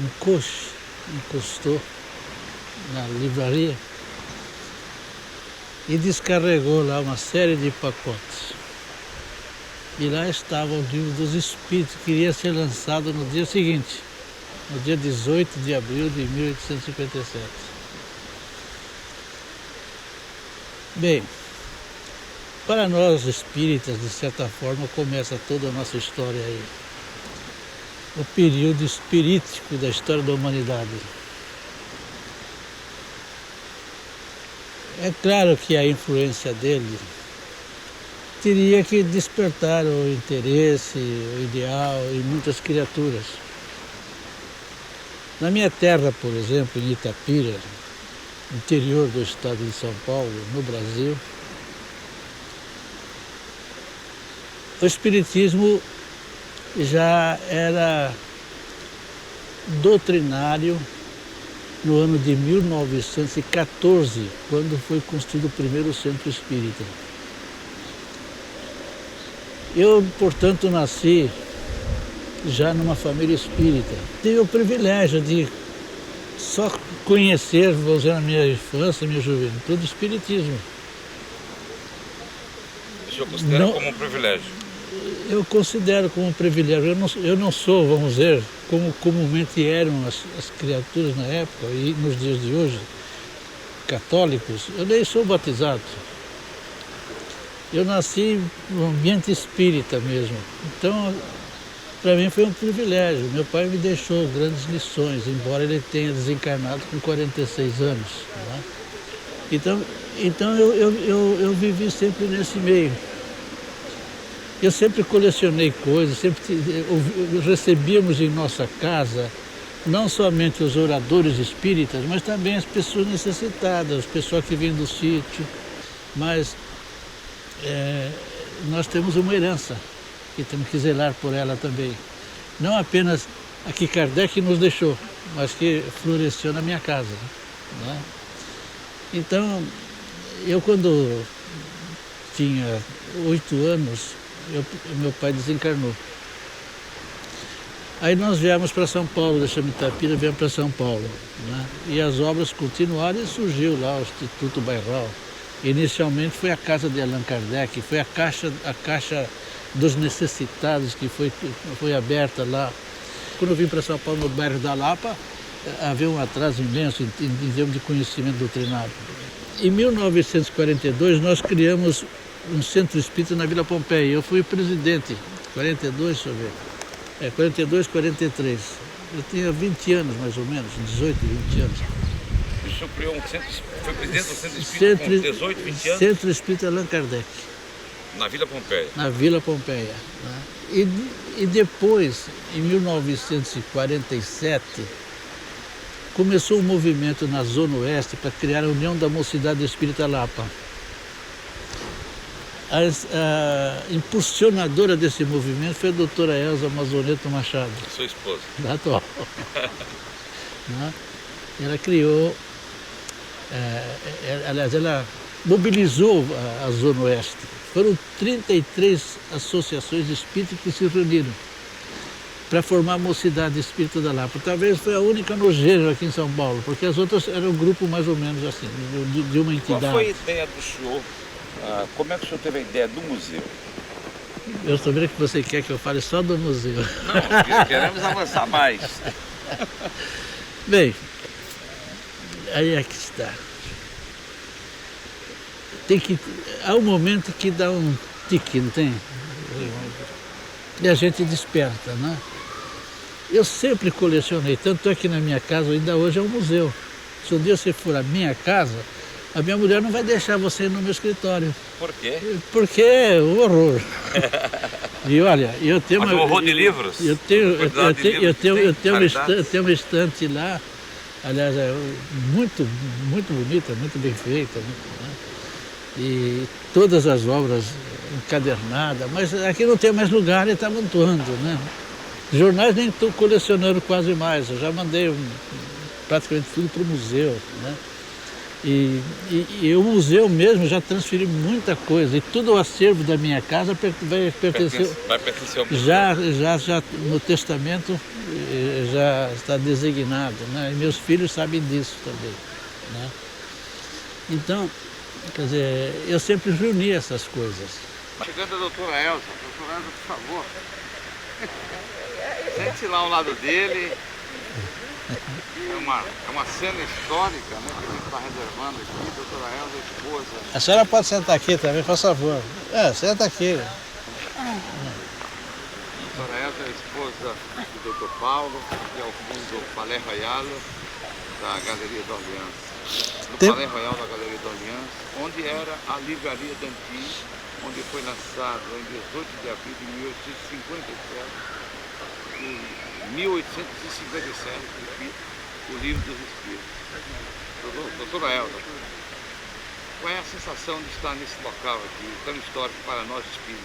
um coche encostou na livraria e descarregou lá uma série de pacotes. E lá estava o Livro dos Espíritos, que iria ser lançado no dia seguinte, no dia 18 de abril de 1857. Bem, para nós espíritas, de certa forma, começa toda a nossa história aí. O período espirítico da história da humanidade. É claro que a influência dele teria que despertar o interesse, o ideal em muitas criaturas. Na minha terra, por exemplo, em Itapira, interior do estado de São Paulo, no Brasil, o espiritismo já era doutrinário no ano de 1914, quando foi construído o primeiro centro espírita. Eu, portanto, nasci já numa família espírita. Tive o privilégio de só conhecer, vou dizer, na minha infância, minha juventude, o espiritismo. O senhor considera como um privilégio? Eu considero como um privilégio. Eu não sou, vamos dizer, como comumente eram as criaturas na época e nos dias de hoje, católicos. Eu nem sou batizado. Eu nasci no ambiente espírita mesmo. Então, para mim foi um privilégio. Meu pai me deixou grandes lições, embora ele tenha desencarnado com 46 anos. Né? Então eu vivi sempre nesse meio. Eu sempre colecionei coisas, recebíamos em nossa casa não somente os oradores espíritas, mas também as pessoas necessitadas, o pessoal que vem do sítio. Mas nós temos uma herança e temos que zelar por ela também. Não apenas a que Kardec nos deixou, mas que floresceu na minha casa. Né? Então, eu quando tinha 8 anos, meu pai desencarnou. Aí nós viemos para São Paulo, deixamos Itapira, viemos para São Paulo. Né? E as obras continuaram e surgiu lá o Instituto Bairral. Inicialmente foi a casa de Allan Kardec, foi a caixa dos necessitados que foi aberta lá. Quando eu vim para São Paulo, no bairro da Lapa, havia um atraso imenso em termos de conhecimento doutrinário. Em 1942, nós criamos um centro espírita na Vila Pompeia. Eu fui presidente, 42, deixa eu ver. 42, 43. Eu tinha 20 anos, mais ou menos, 18, 20 anos. O senhor criou um centro, foi presidente do centro espírita com 18, 20 anos? Centro Espírita Allan Kardec. Na Vila Pompeia? Na Vila Pompeia. Né? E depois, em 1947, começou um movimento na Zona Oeste para criar a União da Mocidade Espírita Lapa. A impulsionadora desse movimento foi a doutora Elza Mazoneto Machado. Sua esposa. Da atual. Ela criou, aliás, ela mobilizou a Zona Oeste. Foram 33 associações espíritas que se reuniram para formar a Mocidade Espírita da Lapa. Talvez foi a única no gênero aqui em São Paulo, porque as outras eram um grupo mais ou menos assim, de uma entidade. Qual foi a ideia do senhor? Como é que o senhor teve a ideia do museu? Eu estou vendo que você quer que eu fale só do museu. Não, queremos avançar mais. Bem, aí é que está. Há um momento que dá um tique, não tem? E a gente desperta, né? Eu sempre colecionei, tanto é que na minha casa ainda hoje é um museu. Se um dia você for à minha casa, a minha mulher não vai deixar você ir no meu escritório. Por quê? Porque é um horror. E olha, eu tenho um horror de livros? Eu tenho uma estante lá, aliás, é muito bonita, muito bem feita, né? E todas as obras encadernadas, mas aqui não tem mais lugar e está amontoando, né? Jornais nem estou colecionando quase mais, eu já mandei praticamente tudo para o museu, né? E o museu mesmo já transferiu muita coisa, e todo o acervo da minha casa vai pertencer ao museu. Já no testamento já está designado, né? E meus filhos sabem disso também, né? Então, quer dizer, eu sempre reuni essas coisas. Chegando a doutora Elza. Doutora Elza, por favor. Sente-se lá ao lado dele. É uma cena histórica, né, que a gente está reservando aqui. Doutora Elza, esposa. A senhora pode sentar aqui também, por favor. Senta aqui. Doutora Elza é a esposa do doutor Paulo, que é o fundo Palais Royal da Galeria d'Orléans. No Palais Royal da Galeria d'Orléans, onde era a livraria Danty, onde foi lançado em 18 de abril de 1857, o Livro dos Espíritos. Doutora Elza, qual é a sensação de estar nesse local aqui, tão histórico para nós espíritas?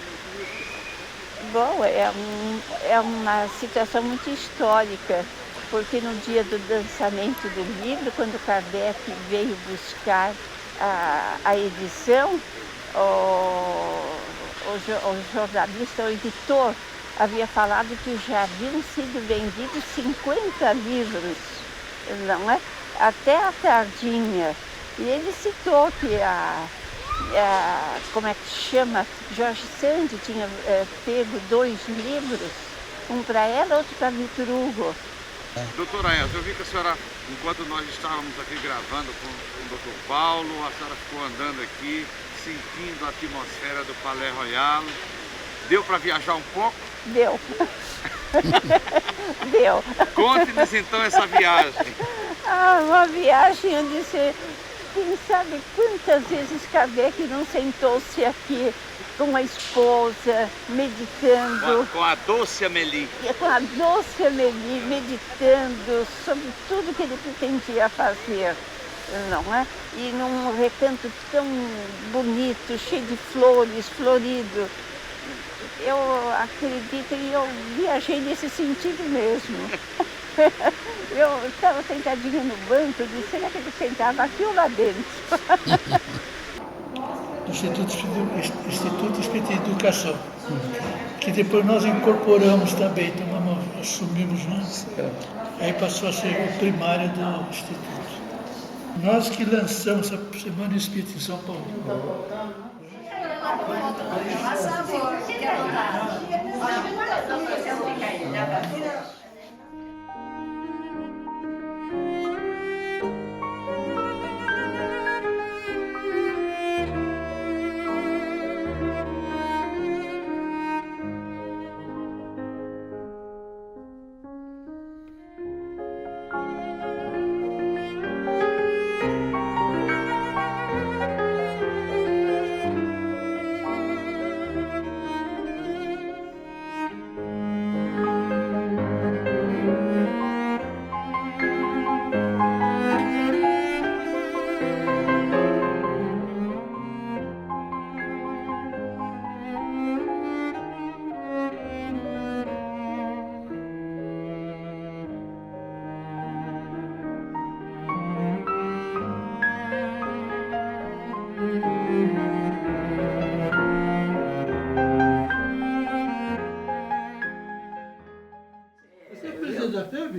Bom, é uma situação muito histórica, porque no dia do lançamento do livro, quando Kardec veio buscar a edição, o jornalista, o editor, havia falado que já haviam sido vendidos 50 livros, não é? Até a tardinha. E ele citou que como é que chama? Jorge Sand tinha pego 2 livros, um para ela, outro para Vitor Hugo. Doutora Elza, eu vi que a senhora, enquanto nós estávamos aqui gravando com o doutor Paulo, a senhora ficou andando aqui, sentindo a atmosfera do Palais Royal. Deu para viajar um pouco? Deu. Deu. Conte-nos então essa viagem. Uma viagem onde você, quem sabe quantas vezes Kardec não sentou-se aqui com a esposa, meditando. Com a Dulce Amélie. Com a Dulce Amélie, meditando sobre tudo que ele pretendia fazer, não é? E num recanto tão bonito, cheio de flores, florido. Eu acredito e eu viajei nesse sentido mesmo. Eu estava sentadinha no banco e disse, será que ele sentava aqui ou lá dentro? Instituto Espírita de Educação, que depois nós incorporamos também, então assumimos, né? Aí passou a ser o primário do Instituto. Nós que lançamos a Semana Espírita em São Paulo.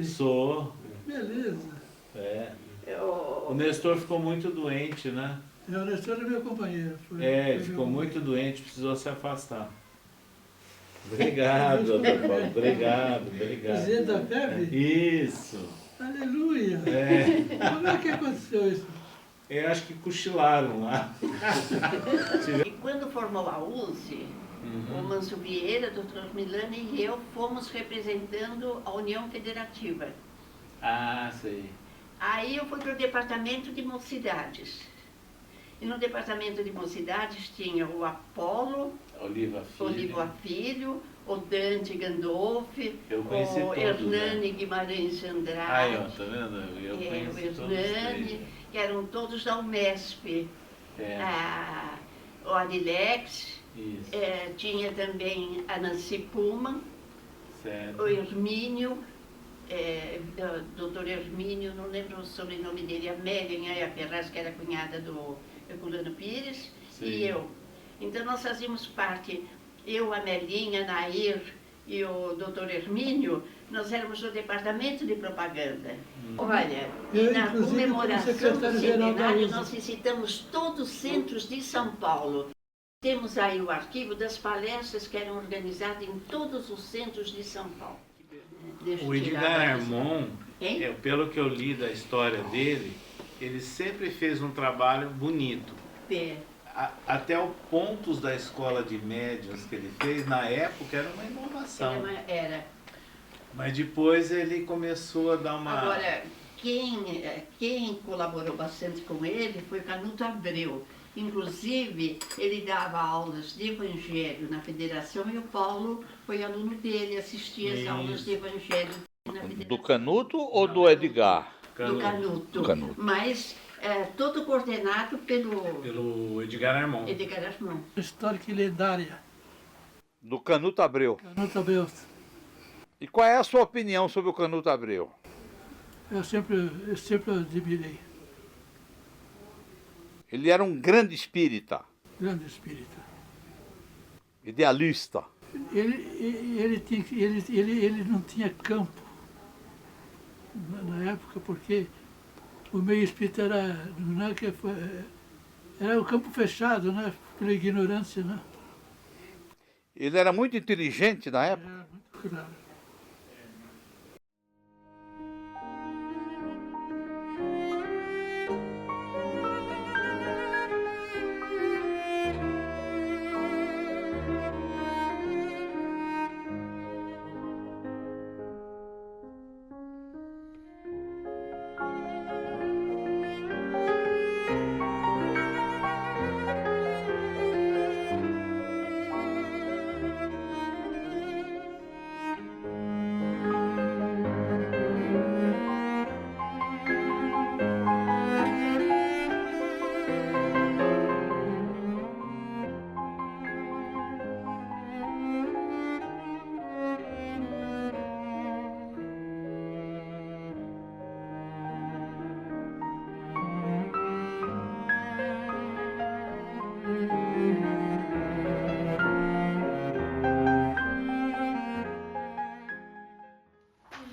Sou. Beleza. O Nestor ficou muito doente, né? O Nestor é meu companheiro. Ficou muito doente, precisou se afastar. Obrigado, doutor Paulo. Obrigado. Presidente da FEB? Isso. Aleluia. Como é que aconteceu isso? Eu acho que cochilaram lá. E quando formou a USE, o Manso Vieira, doutor Milani e eu fomos representando a União Federativa. Ah, sei. Aí eu fui para o departamento de mocidades. E no departamento de mocidades tinha o Apolo, Oliva Filho, o Dante Gandolfi, o Hernani Guimarães de Andrade. Aí, ó, tá vendo? Eu conheci o Hernani, que eram todos da Unesp. O Adilex, tinha também a Nancy Pullman, o Hermínio, doutor Hermínio, não lembro o sobrenome dele, Amélia Nhaia Ferraz, que era cunhada do Herculano Pires, e eu. Então nós fazíamos parte, eu, a Melinha, a Nair e o doutor Hermínio, nós éramos do departamento de propaganda. Olha, e na comemoração do centenário nós visitamos todos os centros de São Paulo. Temos aí o arquivo das palestras que eram organizadas em todos os centros de São Paulo. O Edgar Armon, pelo que eu li da história dele, ele sempre fez um trabalho bonito. Até o Pontos da Escola de Médiuns que ele fez, na época, era uma inovação. Mas depois ele começou a dar uma... Agora, quem colaborou bastante com ele foi Canuto Abreu. Inclusive, ele dava aulas de evangelho na Federação e o Paulo foi aluno dele, assistia às aulas de evangelho na Federação. Do Canuto ou do Edgar? Do Canuto. Mas todo coordenado pelo Edgar Armon. Histórica e lendária. Do Canuto Abreu. Canuto Abreu. E qual é a sua opinião sobre o Canuto Abreu? Eu sempre admirei. Ele era um grande espírita. Grande espírita. Idealista. Ele não tinha campo na época, porque o meio espírita era o campo fechado, né? Pela ignorância, né? Ele era muito inteligente na época. Era muito claro.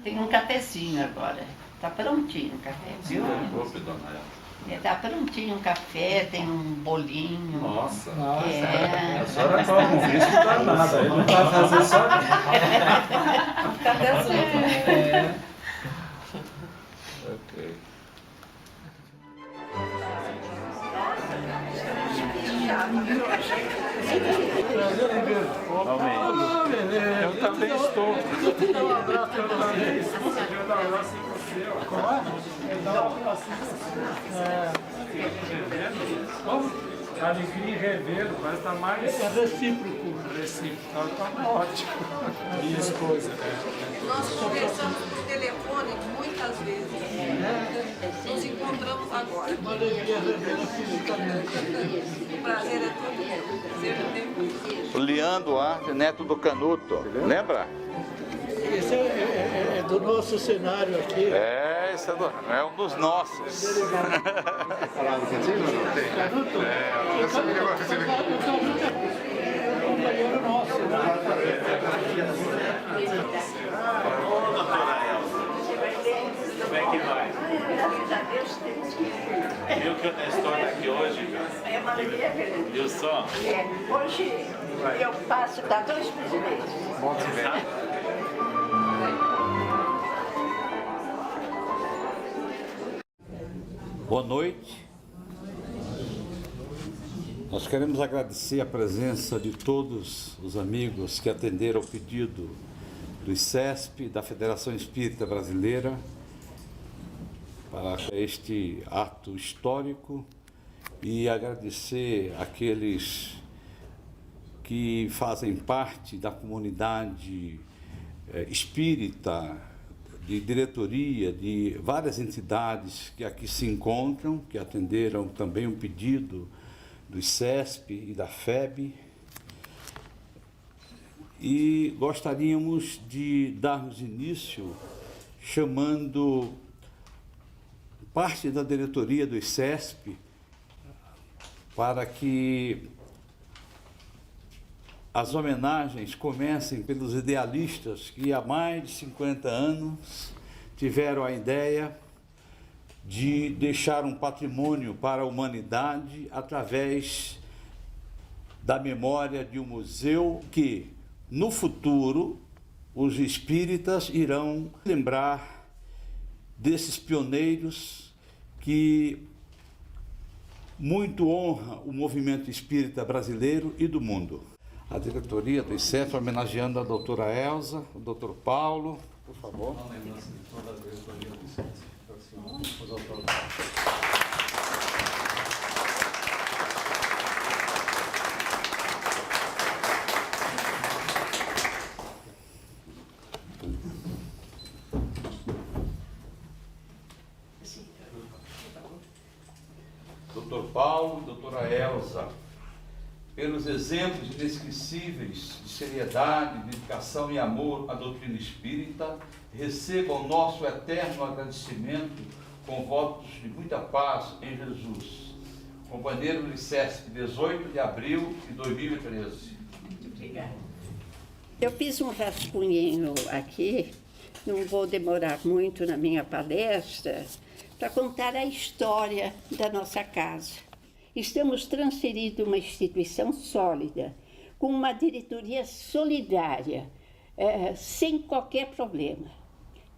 Tem um cafezinho agora. Tá prontinho o café, viu? Tá prontinho o café, tem um bolinho. Nossa! A senhora toma um risco danado, ele não vai fazer só. Cafézinho. Ok. Eu também estou. Um abraço para vocês. Eu dar um abraço em você, ó. Como é? Dar um abraço em você. Como? Alegria em revê-lo, parece estar mais... É recíproco. Recíproco, tá ótimo. Minha esposa. Nós conversamos por telefone muitas vezes. Nos encontramos agora. Uma alegria revê-la fisicamente. O prazer é todo meu. Seja bem-vindo. O Leandro Duarte, neto do Canuto. Lembra? Esse é do nosso cenário aqui. Esse é um dos nossos. Falar no sentido ou não? Canuto? Eu sabia que eu recebi. É um companheiro nosso. Como é que vai? Graças a Deus temos que Viu que a história aqui hoje, cara? É uma alegria grande. Viu só? Hoje eu passo para 2 presidentes. Bom te ver. Boa noite. Nós queremos agradecer a presença de todos os amigos que atenderam ao pedido do ICESP, da Federação Espírita Brasileira, para este ato histórico, e agradecer aqueles que fazem parte da comunidade espírita, de diretoria, de várias entidades que aqui se encontram, que atenderam também um pedido do ICESP e da FEB. E gostaríamos de darmos início chamando parte da diretoria do ICESP para que as homenagens comecem pelos idealistas que há mais de 50 anos tiveram a ideia de deixar um patrimônio para a humanidade através da memória de um museu que, no futuro, os espíritas irão lembrar desses pioneiros que muito honra o movimento espírita brasileiro e do mundo. A diretoria do ICESP homenageando a doutora Elza, o doutor Paulo, por favor. Doutor Paulo e doutora Elza, pelos exemplos inesquecíveis de seriedade, dedicação e amor à doutrina espírita, recebam nosso eterno agradecimento com votos de muita paz em Jesus. Companheiro do ICESP, 18 de abril de 2013. Muito obrigada. Eu fiz um rascunhinho aqui, não vou demorar muito na minha palestra, para contar a história da nossa casa. Estamos transferindo uma instituição sólida, com uma diretoria solidária, sem qualquer problema.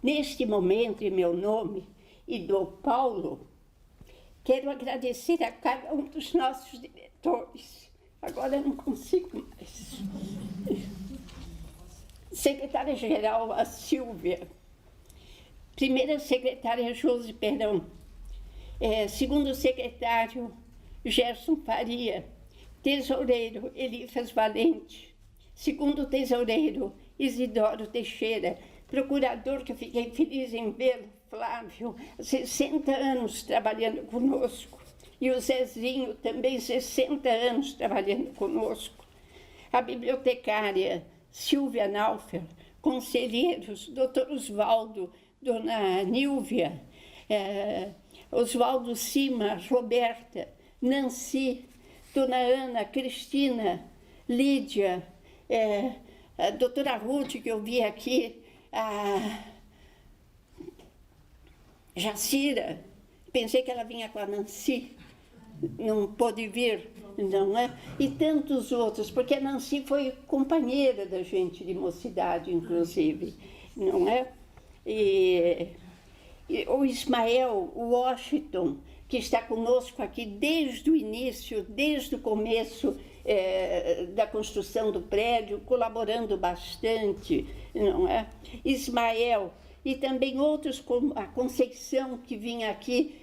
Neste momento, em meu nome e do Paulo, quero agradecer a cada um dos nossos diretores. Agora eu não consigo mais. Secretária-geral, a Silvia. Primeira secretária, Josi Perão. Segundo secretário, Gerson Faria. Tesoureiro, Elifas Valente. Segundo tesoureiro, Isidoro Teixeira. Procurador, que eu fiquei feliz em vê-lo, Flávio, 60 anos trabalhando conosco. E o Zezinho, também 60 anos trabalhando conosco. A bibliotecária, Silvia Naufer. Conselheiros, doutor Oswaldo, dona Nílvia, Oswaldo Cima, Roberta, Nancy, dona Ana, Cristina, Lídia, a doutora Ruth, que eu vi aqui, a Jacira, pensei que ela vinha com a Nancy, não pôde vir, não é? E tantos outros, porque a Nancy foi companheira da gente de mocidade, inclusive, não é? E o Ismael Washington, que está conosco aqui desde o início, desde o começo da construção do prédio, colaborando bastante, não é? Ismael, e também outros, como a Conceição, que vinha aqui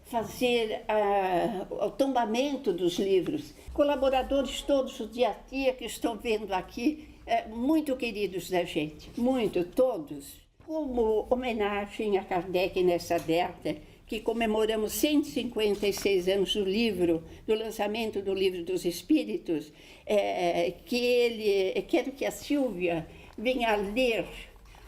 fazer o tombamento dos livros. Colaboradores todos de Atia que estou vendo aqui, muito queridos da gente, muito, todos. Como homenagem a Kardec nessa data, que comemoramos 156 anos do lançamento do Livro dos Espíritos, quero que a Silvia venha ler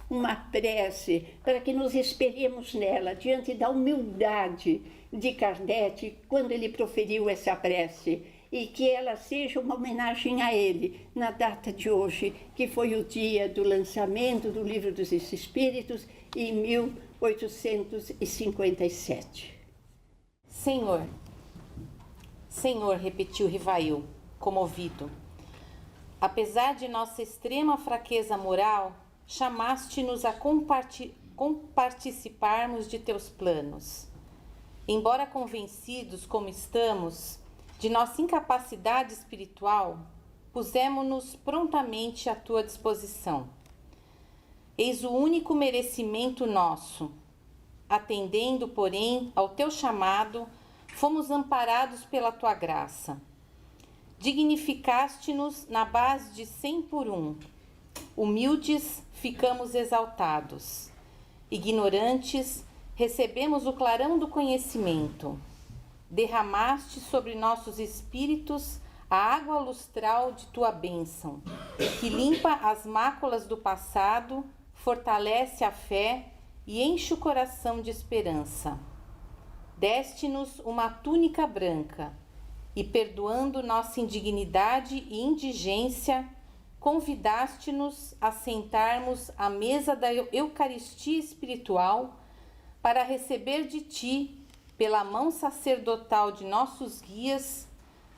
uma prece para que nos espelhemos nela, diante da humildade de Kardec, quando ele proferiu essa prece, e que ela seja uma homenagem a ele, na data de hoje, que foi o dia do lançamento do Livro dos Espíritos, em 1857. Senhor, Senhor, repetiu Rivail, comovido, apesar de nossa extrema fraqueza moral, chamaste-nos a comparticiparmos de teus planos. Embora convencidos como estamos de nossa incapacidade espiritual, pusemo-nos prontamente à tua disposição. Eis o único merecimento nosso. Atendendo, porém, ao teu chamado, fomos amparados pela tua graça. Dignificaste-nos na base de 100 por 1. Humildes, ficamos exaltados. Ignorantes, recebemos o clarão do conhecimento. Derramaste sobre nossos espíritos a água lustral de tua bênção, que limpa as máculas do passado, fortalece a fé e enche o coração de esperança. Deste-nos uma túnica branca e, perdoando nossa indignidade e indigência, convidaste-nos a sentarmos à mesa da Eucaristia espiritual para receber de ti, pela mão sacerdotal de nossos guias,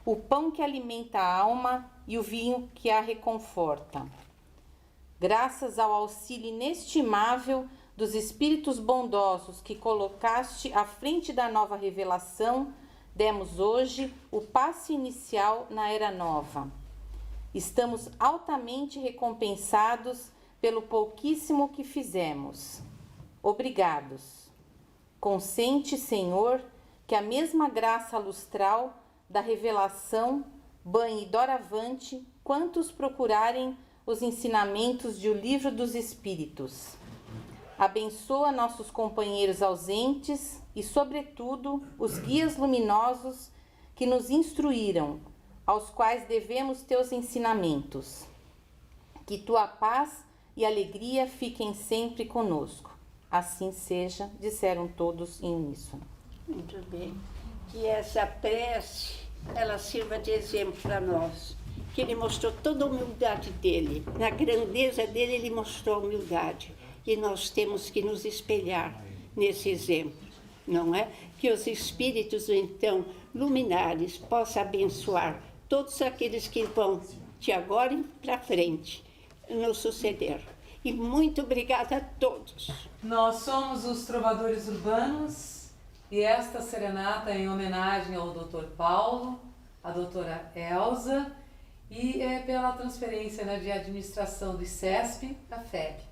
o pão que alimenta a alma e o vinho que a reconforta. Graças ao auxílio inestimável dos espíritos bondosos que colocaste à frente da nova revelação, demos hoje o passo inicial na era nova. Estamos altamente recompensados pelo pouquíssimo que fizemos. Obrigados. Consente, Senhor, que a mesma graça lustral da revelação banhe doravante quantos procurarem os ensinamentos de O Livro dos Espíritos. Abençoa nossos companheiros ausentes e, sobretudo, os guias luminosos que nos instruíram, aos quais devemos teus ensinamentos. Que tua paz e alegria fiquem sempre conosco. Assim seja, disseram todos em uníssono. Muito bem. Que essa prece, ela sirva de exemplo para nós. Que ele mostrou toda a humildade dele. Na grandeza dele, ele mostrou a humildade. E nós temos que nos espelhar nesse exemplo, não é? Que os espíritos, então, luminares, possam abençoar todos aqueles que vão, de agora para frente, nos suceder. E muito obrigada a todos. Nós somos os Trovadores Urbanos e esta serenata é em homenagem ao Dr. Paulo, à doutora Elza e é pela transferência, né, de administração do ICESP à FEB.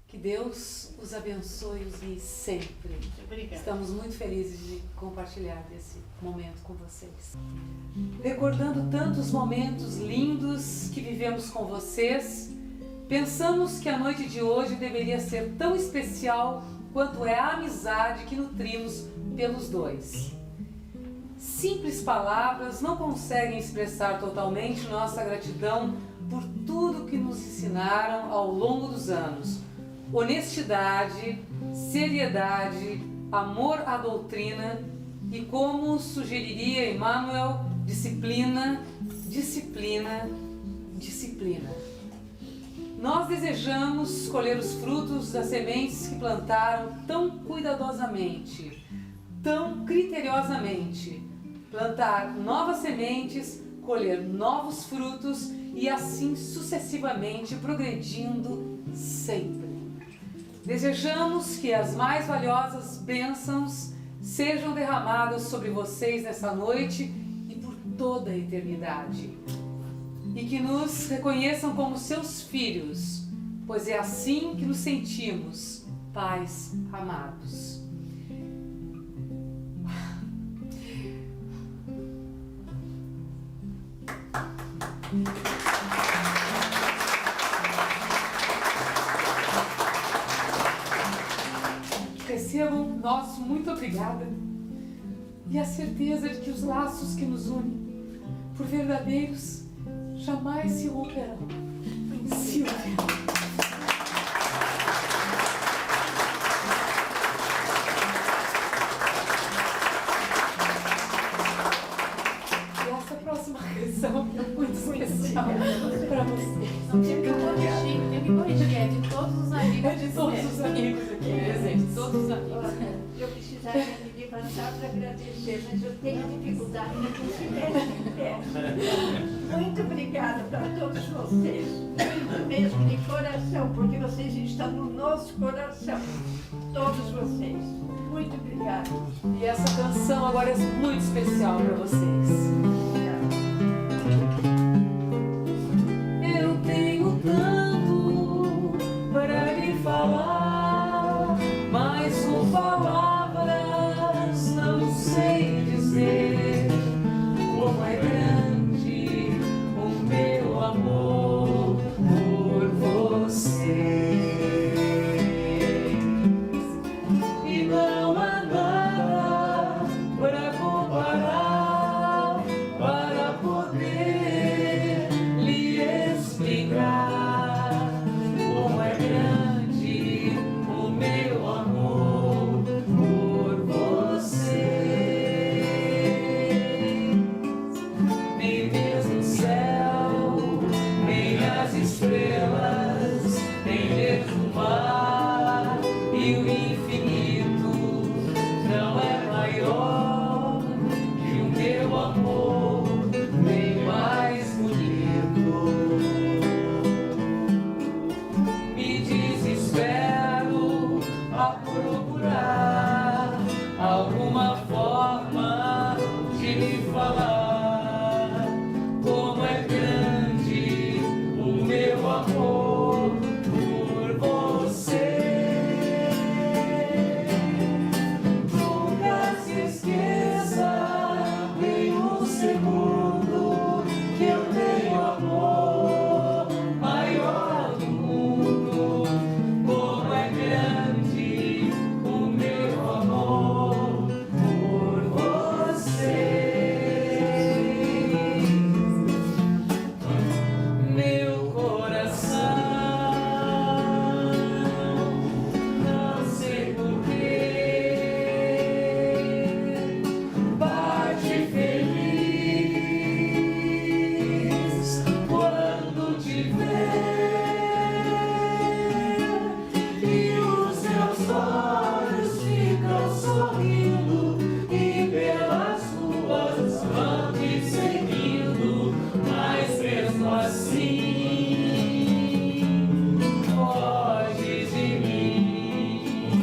Que Deus os abençoe e os guie sempre. Obrigada. Estamos muito felizes de compartilhar esse momento com vocês. Recordando tantos momentos lindos que vivemos com vocês, pensamos que a noite de hoje deveria ser tão especial quanto é a amizade que nutrimos pelos dois. Simples palavras não conseguem expressar totalmente nossa gratidão por tudo que nos ensinaram ao longo dos anos. Honestidade, seriedade, amor à doutrina e, como sugeriria Emmanuel, disciplina, disciplina, disciplina. Nós desejamos colher os frutos das sementes que plantaram tão cuidadosamente, tão criteriosamente, plantar novas sementes, colher novos frutos e assim sucessivamente progredindo sempre. Desejamos que as mais valiosas bênçãos sejam derramadas sobre vocês nessa noite e por toda a eternidade. E que nos reconheçam como seus filhos, pois é assim que nos sentimos, pais amados. Recebam nosso muito obrigada e a certeza de que os laços que nos unem, por verdadeiros, jamais se romperão. Silvia. E essa próxima canção é muito especial para você. Não tem que corrigir, é de todos os amigos. É de todos os amigos aqui presentes. De todos os amigos. Eu precisaria pedir para levantar para agradecer, mas eu tenho dificuldade de se mexe de pé. Muito obrigada para todos vocês, muito mesmo de coração, porque vocês estão no nosso coração, todos vocês. Muito obrigada. E essa canção agora é muito especial para vocês. Eu tenho tanto para lhe falar, mas com palavras não sei dizer como é grande o meu amor por você. E não há nada para comparar, para poder lhe explicar como é grande o meu amor por você. Nem mesmo o céu, nem as estrelas, nem mesmo o mar e o infinito não é maior que o meu amor, nem mais bonito. Me desespero a procurar alguma forma de lhe falar como é grande o meu amor por você. Nunca se esqueça nem um segundo que eu tenho amor maior do mundo. Como é grande o meu amor por você. Meu coração, não sei porquê, bate feliz quando te ver, e os seus olhos ficam sorrindo e pelas ruas vão te seguindo, mas mesmo assim foge de mim.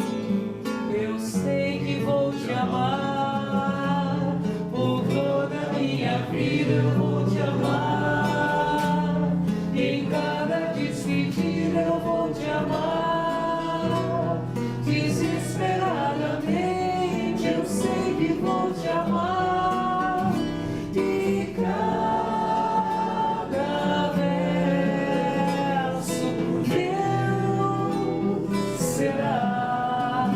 Eu sei que vou te amar por toda a minha vida, eu vou te amar. Em cada despedida eu vou te amar. Desesperadamente eu sei que vou te amar. E cada verso meu será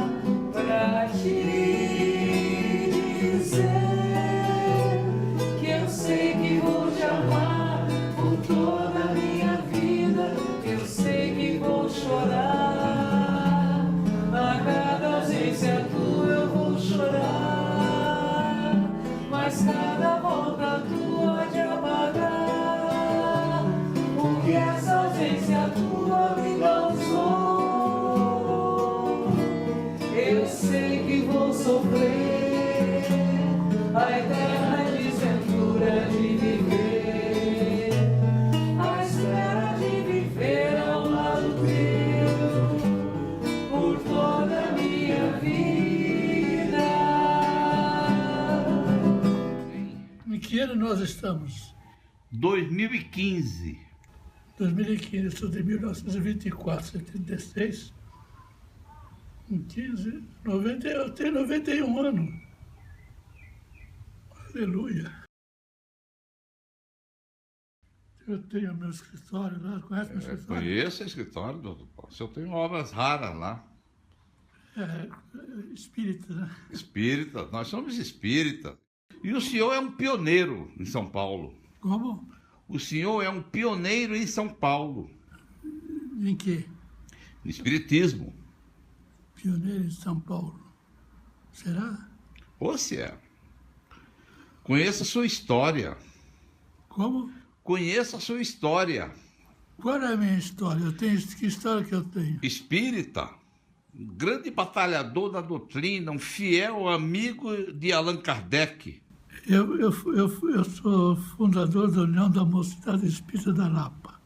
pra te dizer que eu sei que vou te amar por toda a minha vida. Eu sei que vou chorar a cada ausência tua, eu vou chorar, mas cada volta tua de apagar o que essa ausência tua me causou. Eu sei que vou sofrer a eterna desventura de viver, a espera de viver ao lado teu por toda a minha vida. Em que ano nós estamos? 2015. 2015, eu sou de 1924, 76. Em 15, 90, eu tenho 91 anos. Aleluia. Eu tenho meu escritório lá, conhece meu escritório? Conheço o escritório, doutor Paulo. O senhor tem obras raras lá. É, espírita, né? Espírita, nós somos espírita. E o senhor é um pioneiro em São Paulo. Como? O senhor é um pioneiro em São Paulo. Em quê? No espiritismo. Pioneiro em São Paulo. Será? Você é. Conheça a sua história. Como? Conheça a sua história. Qual é a minha história? Eu tenho que história que eu tenho? Espírita. um grande batalhador da doutrina, um fiel amigo de Allan Kardec. Eu sou fundador da União da Mocidade Espírita da Lapa,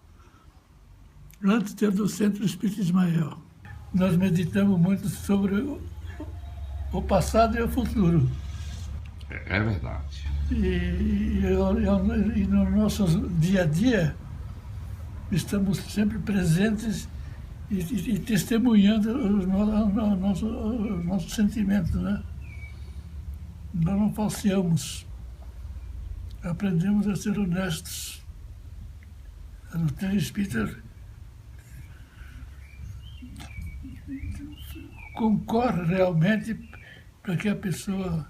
antes de ter do Centro Espírita Ismael. Nós meditamos muito sobre o passado e o futuro. É verdade. E no nosso dia a dia, estamos sempre presentes e testemunhando os nossos sentimentos, né? Nós não falseamos. Aprendemos a ser honestos. A doutrina espírita concorre realmente para que a pessoa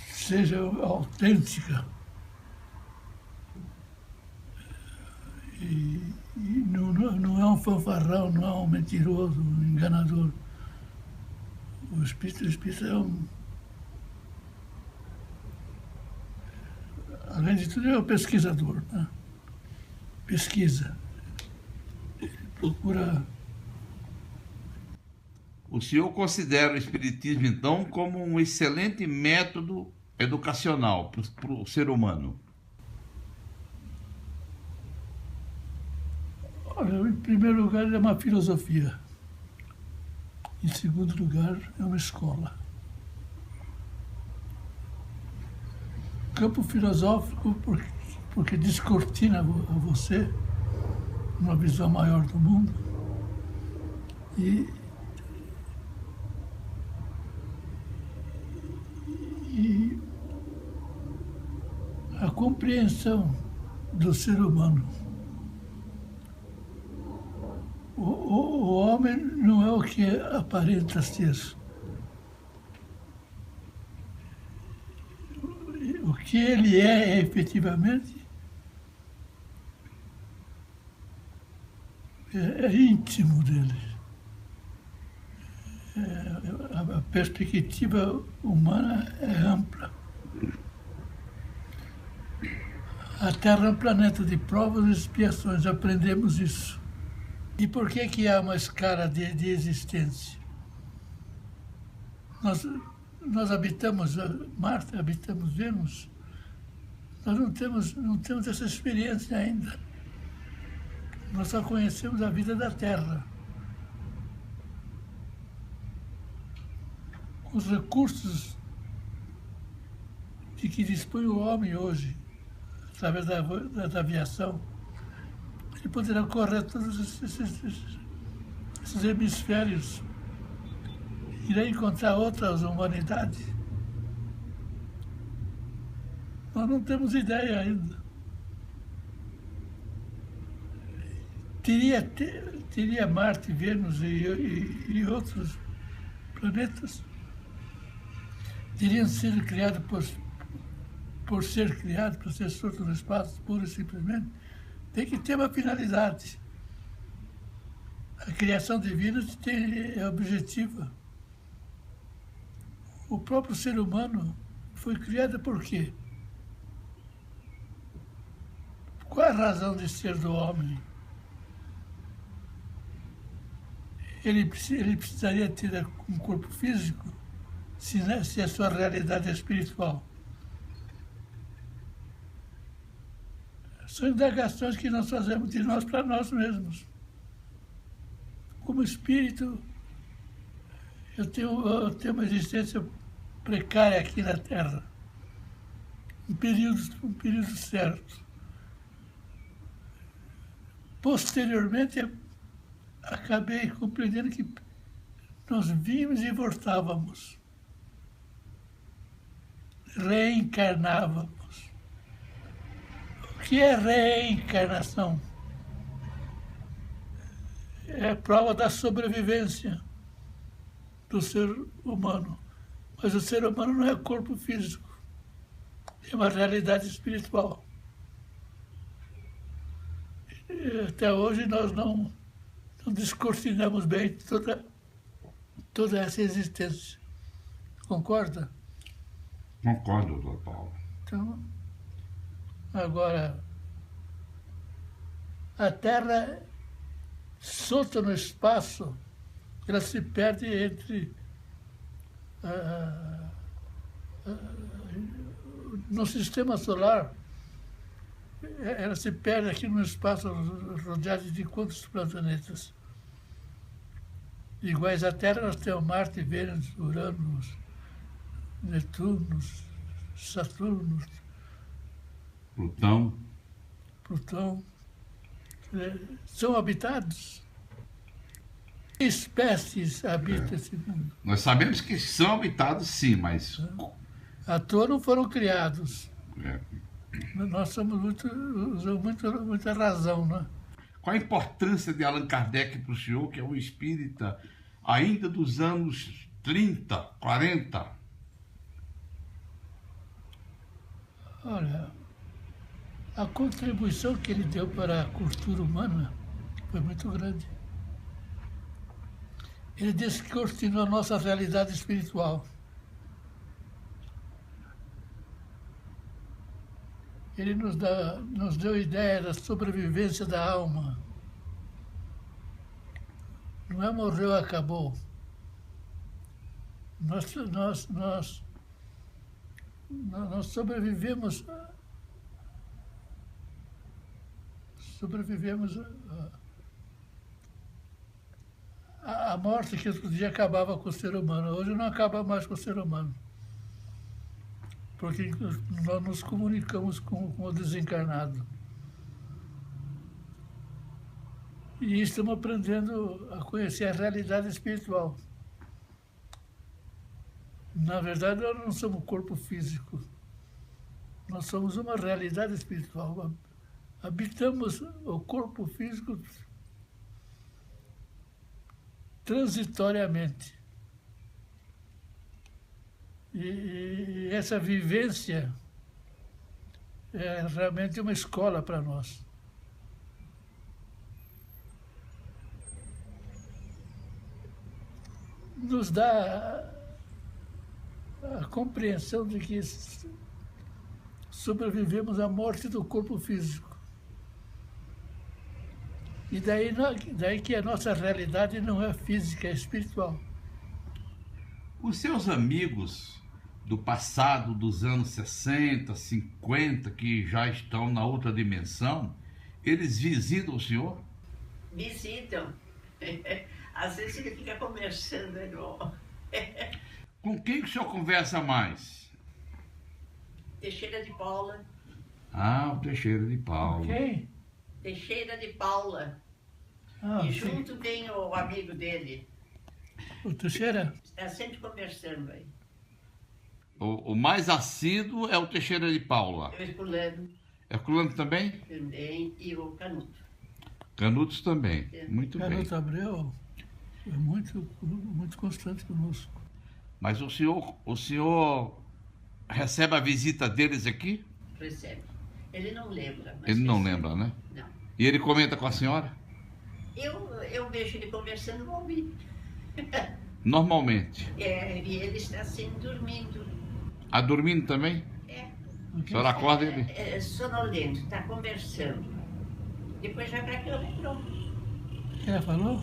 seja autêntica. E não é um fanfarrão, não é um mentiroso, um enganador. O espírita é além de tudo, é um pesquisador, né? Pesquisa. Ele procura. O senhor considera o Espiritismo, então, como um excelente método educacional para o ser humano? Olha, em primeiro lugar, é uma filosofia. Em segundo lugar, é uma escola. Campo filosófico, porque descortina a você uma visão maior do mundo. E a compreensão do ser humano. O homem não é o que aparenta ser. O que ele é efetivamente é íntimo dele. A perspectiva humana é ampla. A Terra é um planeta de provas e expiações, aprendemos isso. E por que há uma escala de existência? Nós habitamos Marte, habitamos Vênus. Nós não temos essa experiência ainda. Nós só conhecemos a vida da Terra. Os recursos de que dispõe o homem hoje, através da aviação, ele poderá correr todos esses hemisférios, irá encontrar outras humanidades. Nós não temos ideia ainda. Teria Marte, Vênus e outros planetas teriam sido criados por ser criados, por ser soltos no espaço, pura e simplesmente. Tem que ter uma finalidade. A criação divina é objetiva. O próprio ser humano foi criado por quê? Qual a razão de ser do homem? Ele precisaria ter um corpo físico se a sua realidade é espiritual. São indagações que nós fazemos de nós para nós mesmos. Como espírito, eu tenho uma existência precária aqui na Terra, um período certo. Posteriormente, acabei compreendendo que nós vimos e voltávamos, reencarnávamos. O que é reencarnação? É prova da sobrevivência do ser humano. Mas o ser humano não é corpo físico, é uma realidade espiritual. E até hoje nós não descortinamos bem toda essa existência. Concorda? Concordo, doutor Paulo. Então, agora, a Terra solta no espaço ela se perde entre no sistema solar. Ela se perde aqui no espaço rodeado de quantos planetas? Iguais à Terra, nós temos Marte, Vênus, Urano, Netuno, Saturno, Plutão. São habitados. Que espécies habitam esse mundo? Nós sabemos que são habitados, sim, mas... À toa não foram criados. Nós usamos muita razão, né? Qual a importância de Allan Kardec para o senhor, que é um espírita ainda dos anos 30, 40? Olha, a contribuição que ele deu para a cultura humana foi muito grande. Ele descortinou a nossa realidade espiritual. Ele nos deu ideia da sobrevivência da alma. Não é morreu, acabou. Nós sobrevivemos a morte que outro dia acabava com o ser humano. Hoje não acaba mais com o ser humano. Porque nós nos comunicamos com o desencarnado. E estamos aprendendo a conhecer a realidade espiritual. Na verdade, nós não somos corpo físico. Nós somos uma realidade espiritual. Habitamos o corpo físico transitoriamente. E essa vivência é realmente uma escola para nós. Nos dá a compreensão de que sobrevivemos à morte do corpo físico. E daí que a nossa realidade não é física, é espiritual. Os seus amigos do passado, dos anos 60, 50, que já estão na outra dimensão, eles visitam o senhor? Visitam. Às vezes ele fica conversando, irmão. Com quem o senhor conversa mais? Teixeira de Paula. Ah, o Teixeira de Paula. Quem? Teixeira de Paula. E junto vem o amigo dele. O Teixeira? Está sempre conversando aí. O mais assíduo é o Teixeira de Paula. O Herculano. Herculano também? Também. E o Canuto. Canutos também. Muito bem. Canuto Abreu é muito constante conosco. Mas o senhor recebe a visita deles aqui? Recebe. Ele não lembra. Mas ele não recebe. lembra, né? Não. E ele comenta com a senhora? Eu vejo ele conversando, vou ouvir. Normalmente. E ele está assim, dormindo. Ah, dormindo também? É. A senhora acorda ele? É sonolento, está conversando. Depois vai para a cama e pronto. Ela falou?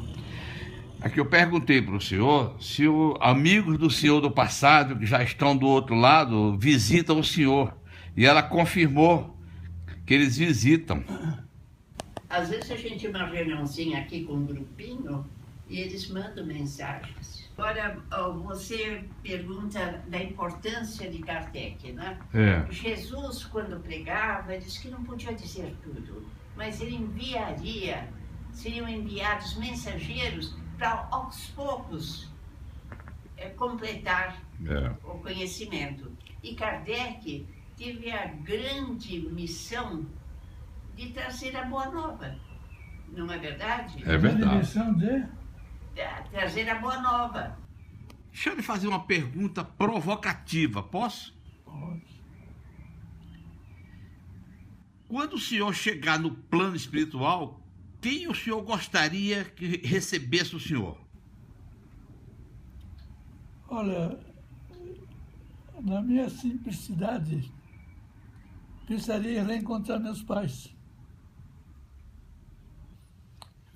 Aqui eu perguntei para o senhor se amigos do senhor do passado, que já estão do outro lado, visitam o senhor. E ela confirmou que eles visitam. Às vezes a gente tem uma reuniãozinha aqui com um grupinho e eles mandam mensagens. Agora, você pergunta da importância de Kardec, né? É. Jesus, quando pregava, disse que não podia dizer tudo, mas ele seriam enviados mensageiros para, aos poucos, completar o conhecimento. E Kardec teve a grande missão de trazer a boa nova. Não é verdade? É verdade. A missão de? Trazer a boa nova. Deixa eu lhe fazer uma pergunta provocativa, posso? Pode. Quando o senhor chegar no plano espiritual, quem o senhor gostaria que recebesse o senhor? Olha, na minha simplicidade, pensaria em reencontrar meus pais.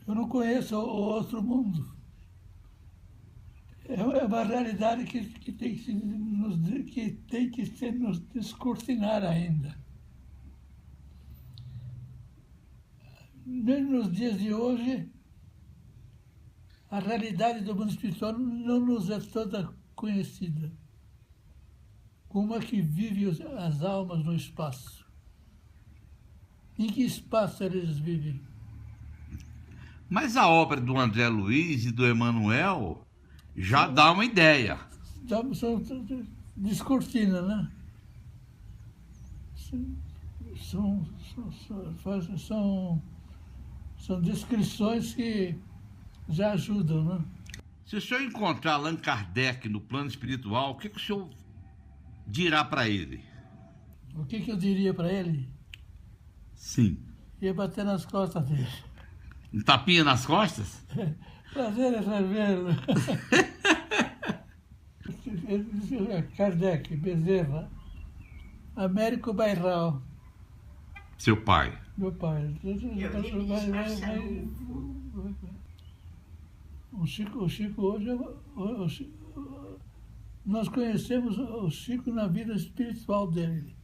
Eu não conheço o outro mundo. É uma realidade que tem que se nos descortinar ainda. Mesmo nos dias de hoje, a realidade do mundo espiritual não nos é toda conhecida. Como é que vivem as almas no espaço? Em que espaço eles vivem? Mas a obra do André Luiz e do Emmanuel já dá uma ideia. Descortina, né? São descrições que já ajudam, né? Se o senhor encontrar Allan Kardec no plano espiritual, o que o senhor dirá para ele? O que eu diria para ele? Sim. Ia bater nas costas dele. Um tapinha nas costas? Prazer em revê-lo. Kardec, Bezerra, Américo Bairral. Seu pai. Meu pai. O Chico hoje, nós conhecemos o Chico na vida espiritual dele.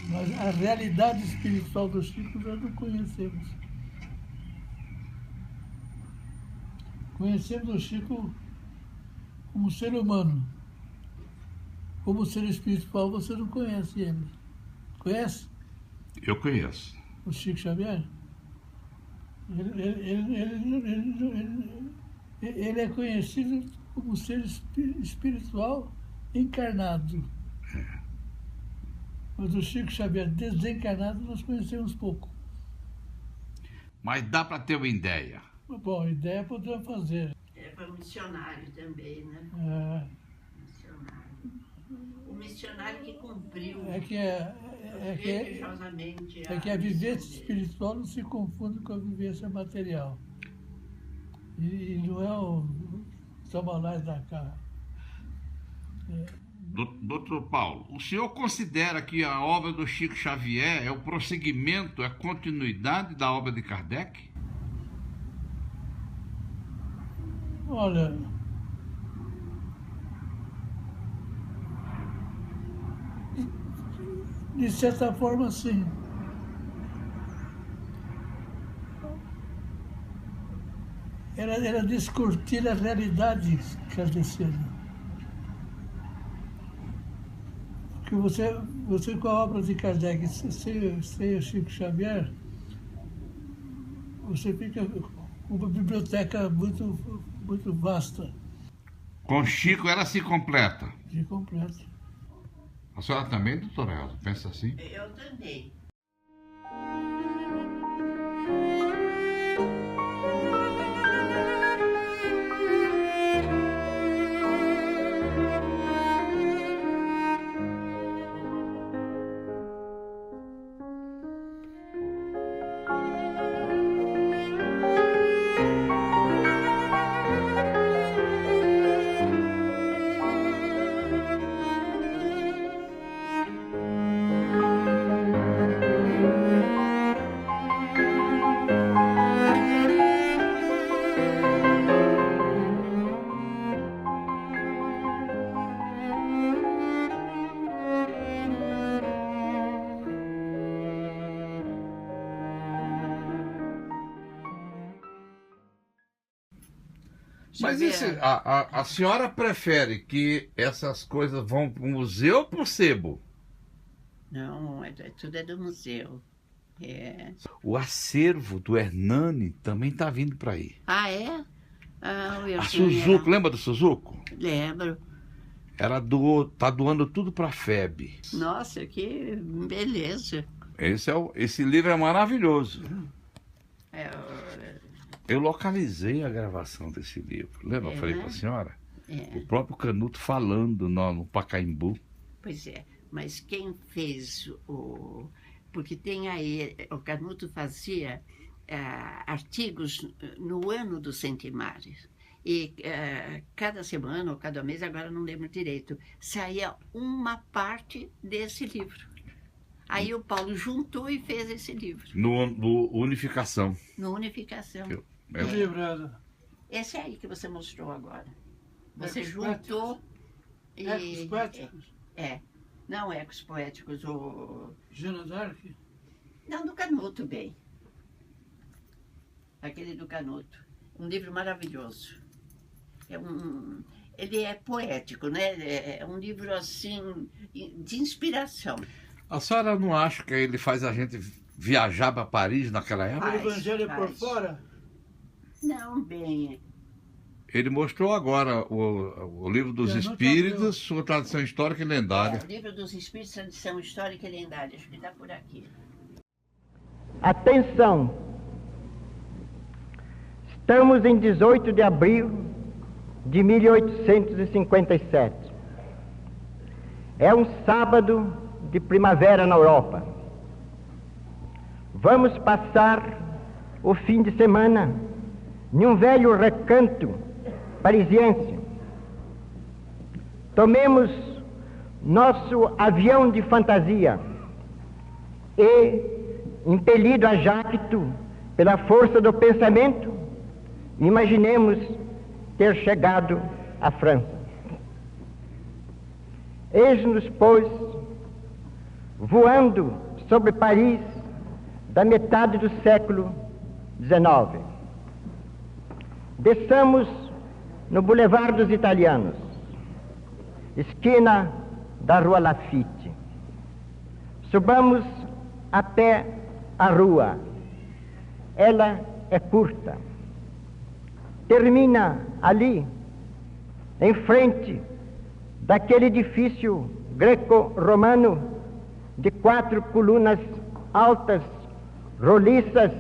Mas a realidade espiritual do Chico nós não conhecemos. Conhecemos o Chico como ser humano. Como ser espiritual, você não conhece ele. Conhece? Eu conheço. O Chico Xavier? Ele é conhecido como ser espiritual encarnado. Mas o Chico Xavier desencarnado nós conhecemos pouco. Mas dá para ter uma ideia. Bom, ideia podemos fazer. É para missionário também, né? Missionário. O missionário que cumpriu religiosamente. É que a vivência espiritual não se confunde com a vivência material. E não é o toma lá e dá cá. Doutor Paulo, o senhor considera que a obra do Chico Xavier é o prosseguimento, é a continuidade da obra de Kardec? Olha, de certa forma, sim. Era descortir a realidade kardeciana. Porque você com a obra de Kardec, sem o Chico Xavier, você fica com uma biblioteca muito vasta. Com Chico ela se completa. Se completa. A senhora também, doutora Elza, pensa assim? Eu também. Mas isso, a senhora prefere que essas coisas vão para o museu ou para o sebo? Não, tudo é do museu. É. O acervo do Hernani também está vindo para aí. Ah, é? A Suzuko, lembra do Suzuko? Lembro. Ela tá doando tudo para a FEB. Nossa, que beleza. Esse livro é maravilhoso. Eu localizei a gravação desse livro. Lembra? Eu falei para a senhora? O próprio Canuto falando no Pacaembu. Pois é, mas quem fez o... Porque tem aí... O Canuto fazia artigos no ano do centenário. E cada semana ou cada mês, agora não lembro direito, saía uma parte desse livro. Aí o Paulo juntou e fez esse livro. No Unificação. No Unificação. Que livro era? Esse aí que você mostrou agora. Você Ecos juntou e... Ecos poéticos? Não Ecos Poéticos, o... Joana d'Arc? Não, do Canuto, bem. Aquele do Canuto. Um livro maravilhoso. Ele é poético, né? É um livro, assim, de inspiração. A senhora não acha que ele faz a gente viajar para Paris naquela época? O Evangelho por fora? Não, bem... Ele mostrou agora o Livro dos Espíritos, sua tradição histórica e lendária. O Livro dos Espíritos, tradição histórica e lendária. Acho que está por aqui. Atenção! Estamos em 18 de abril de 1857. É um sábado de primavera na Europa. Vamos passar o fim de semana em um velho recanto parisiense. Tomemos nosso avião de fantasia e, impelido a jacto pela força do pensamento, imaginemos ter chegado à França. Eis-nos, pois, voando sobre Paris da metade do século XIX. Desçamos no Boulevard dos Italianos, esquina da Rua Lafitte. Subamos a pé a rua. Ela é curta. Termina ali, em frente daquele edifício greco-romano de 4 colunas altas, roliças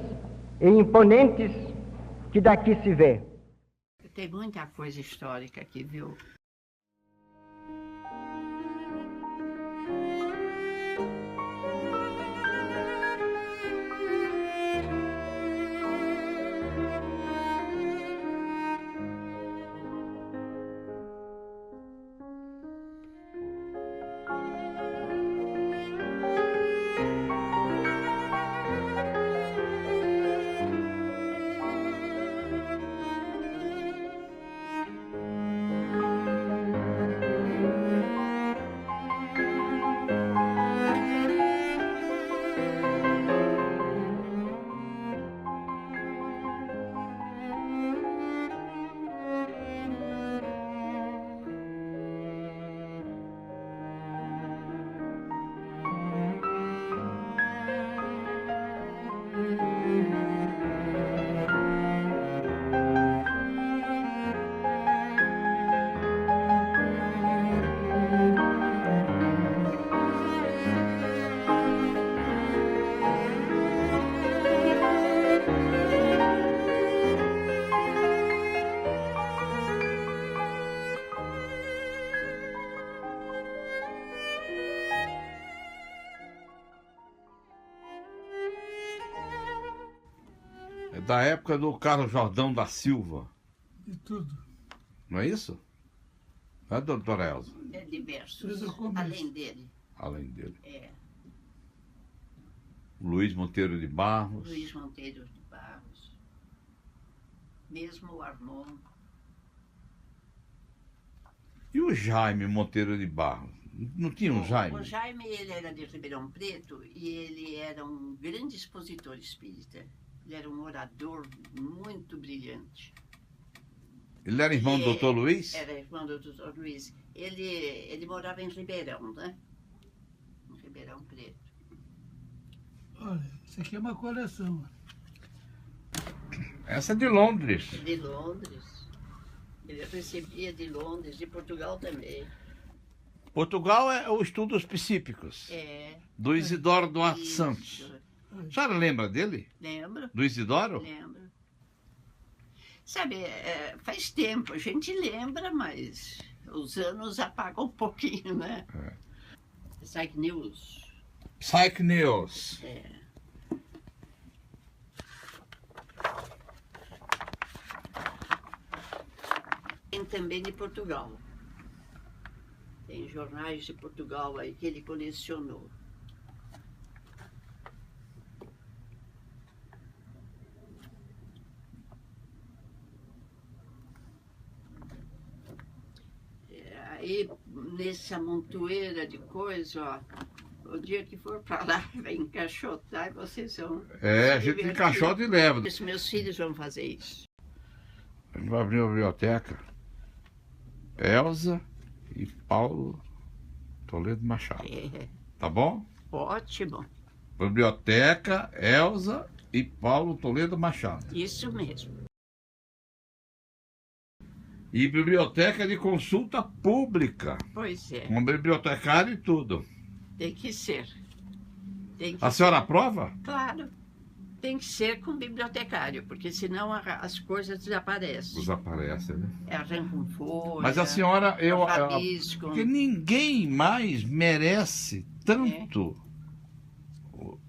e imponentes que daqui se vê. Tem muita coisa histórica aqui, viu? É da época do Carlos Jordão da Silva. De tudo. Não é isso? Não é, doutora Elza? É diversos, além dele. Além dele. É. Luiz Monteiro de Barros. Luiz Monteiro de Barros. Mesmo o Armon. E o Jaime Monteiro de Barros? Não tinha um Jaime? O Jaime, ele era de Ribeirão Preto e ele era um grande expositor espírita. Ele era um orador muito brilhante. Ele era irmão do doutor Luiz? Era irmão do doutor Luiz. Ele morava em Ribeirão, né? Em Ribeirão Preto. Olha, isso aqui é uma coleção. Essa é de Londres. De Londres. Ele recebia de Londres, de Portugal também. Portugal é o Estudos Psíquicos. É. Do Isidoro Duarte Santos. A senhora lembra dele? Lembro. Do Isidoro? Lembro. Sabe, faz tempo, a gente lembra, mas os anos apagam um pouquinho, né? É. Psych News. Psych News. É. Tem também de Portugal. Tem jornais de Portugal aí que ele colecionou. essa montoeira de coisa, ó. O dia que for para lá, vai encaixotar e vocês vão. A gente encaixota e leva. Os meus filhos vão fazer isso. A gente vai abrir uma biblioteca. Elza e Paulo Toledo Machado. Tá bom? Ótimo. Biblioteca Elza e Paulo Toledo Machado. Isso mesmo. E biblioteca de consulta pública. Pois é. Com bibliotecário e tudo. Tem que ser. Tem que A senhora aprova? Claro. Tem que ser com bibliotecário, porque senão as coisas desaparecem. Desaparecem, né? Arrancam folha. Mas a senhora, rabiscam. porque ninguém mais merece tanto,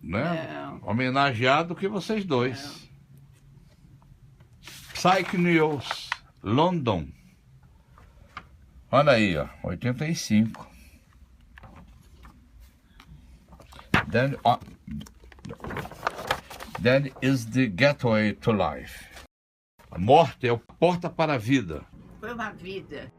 né? Homenageado que vocês dois. Psyche News, London. Olha aí, ó, 85. Then is the gateway to life. A morte é a porta para a vida. Foi uma vida.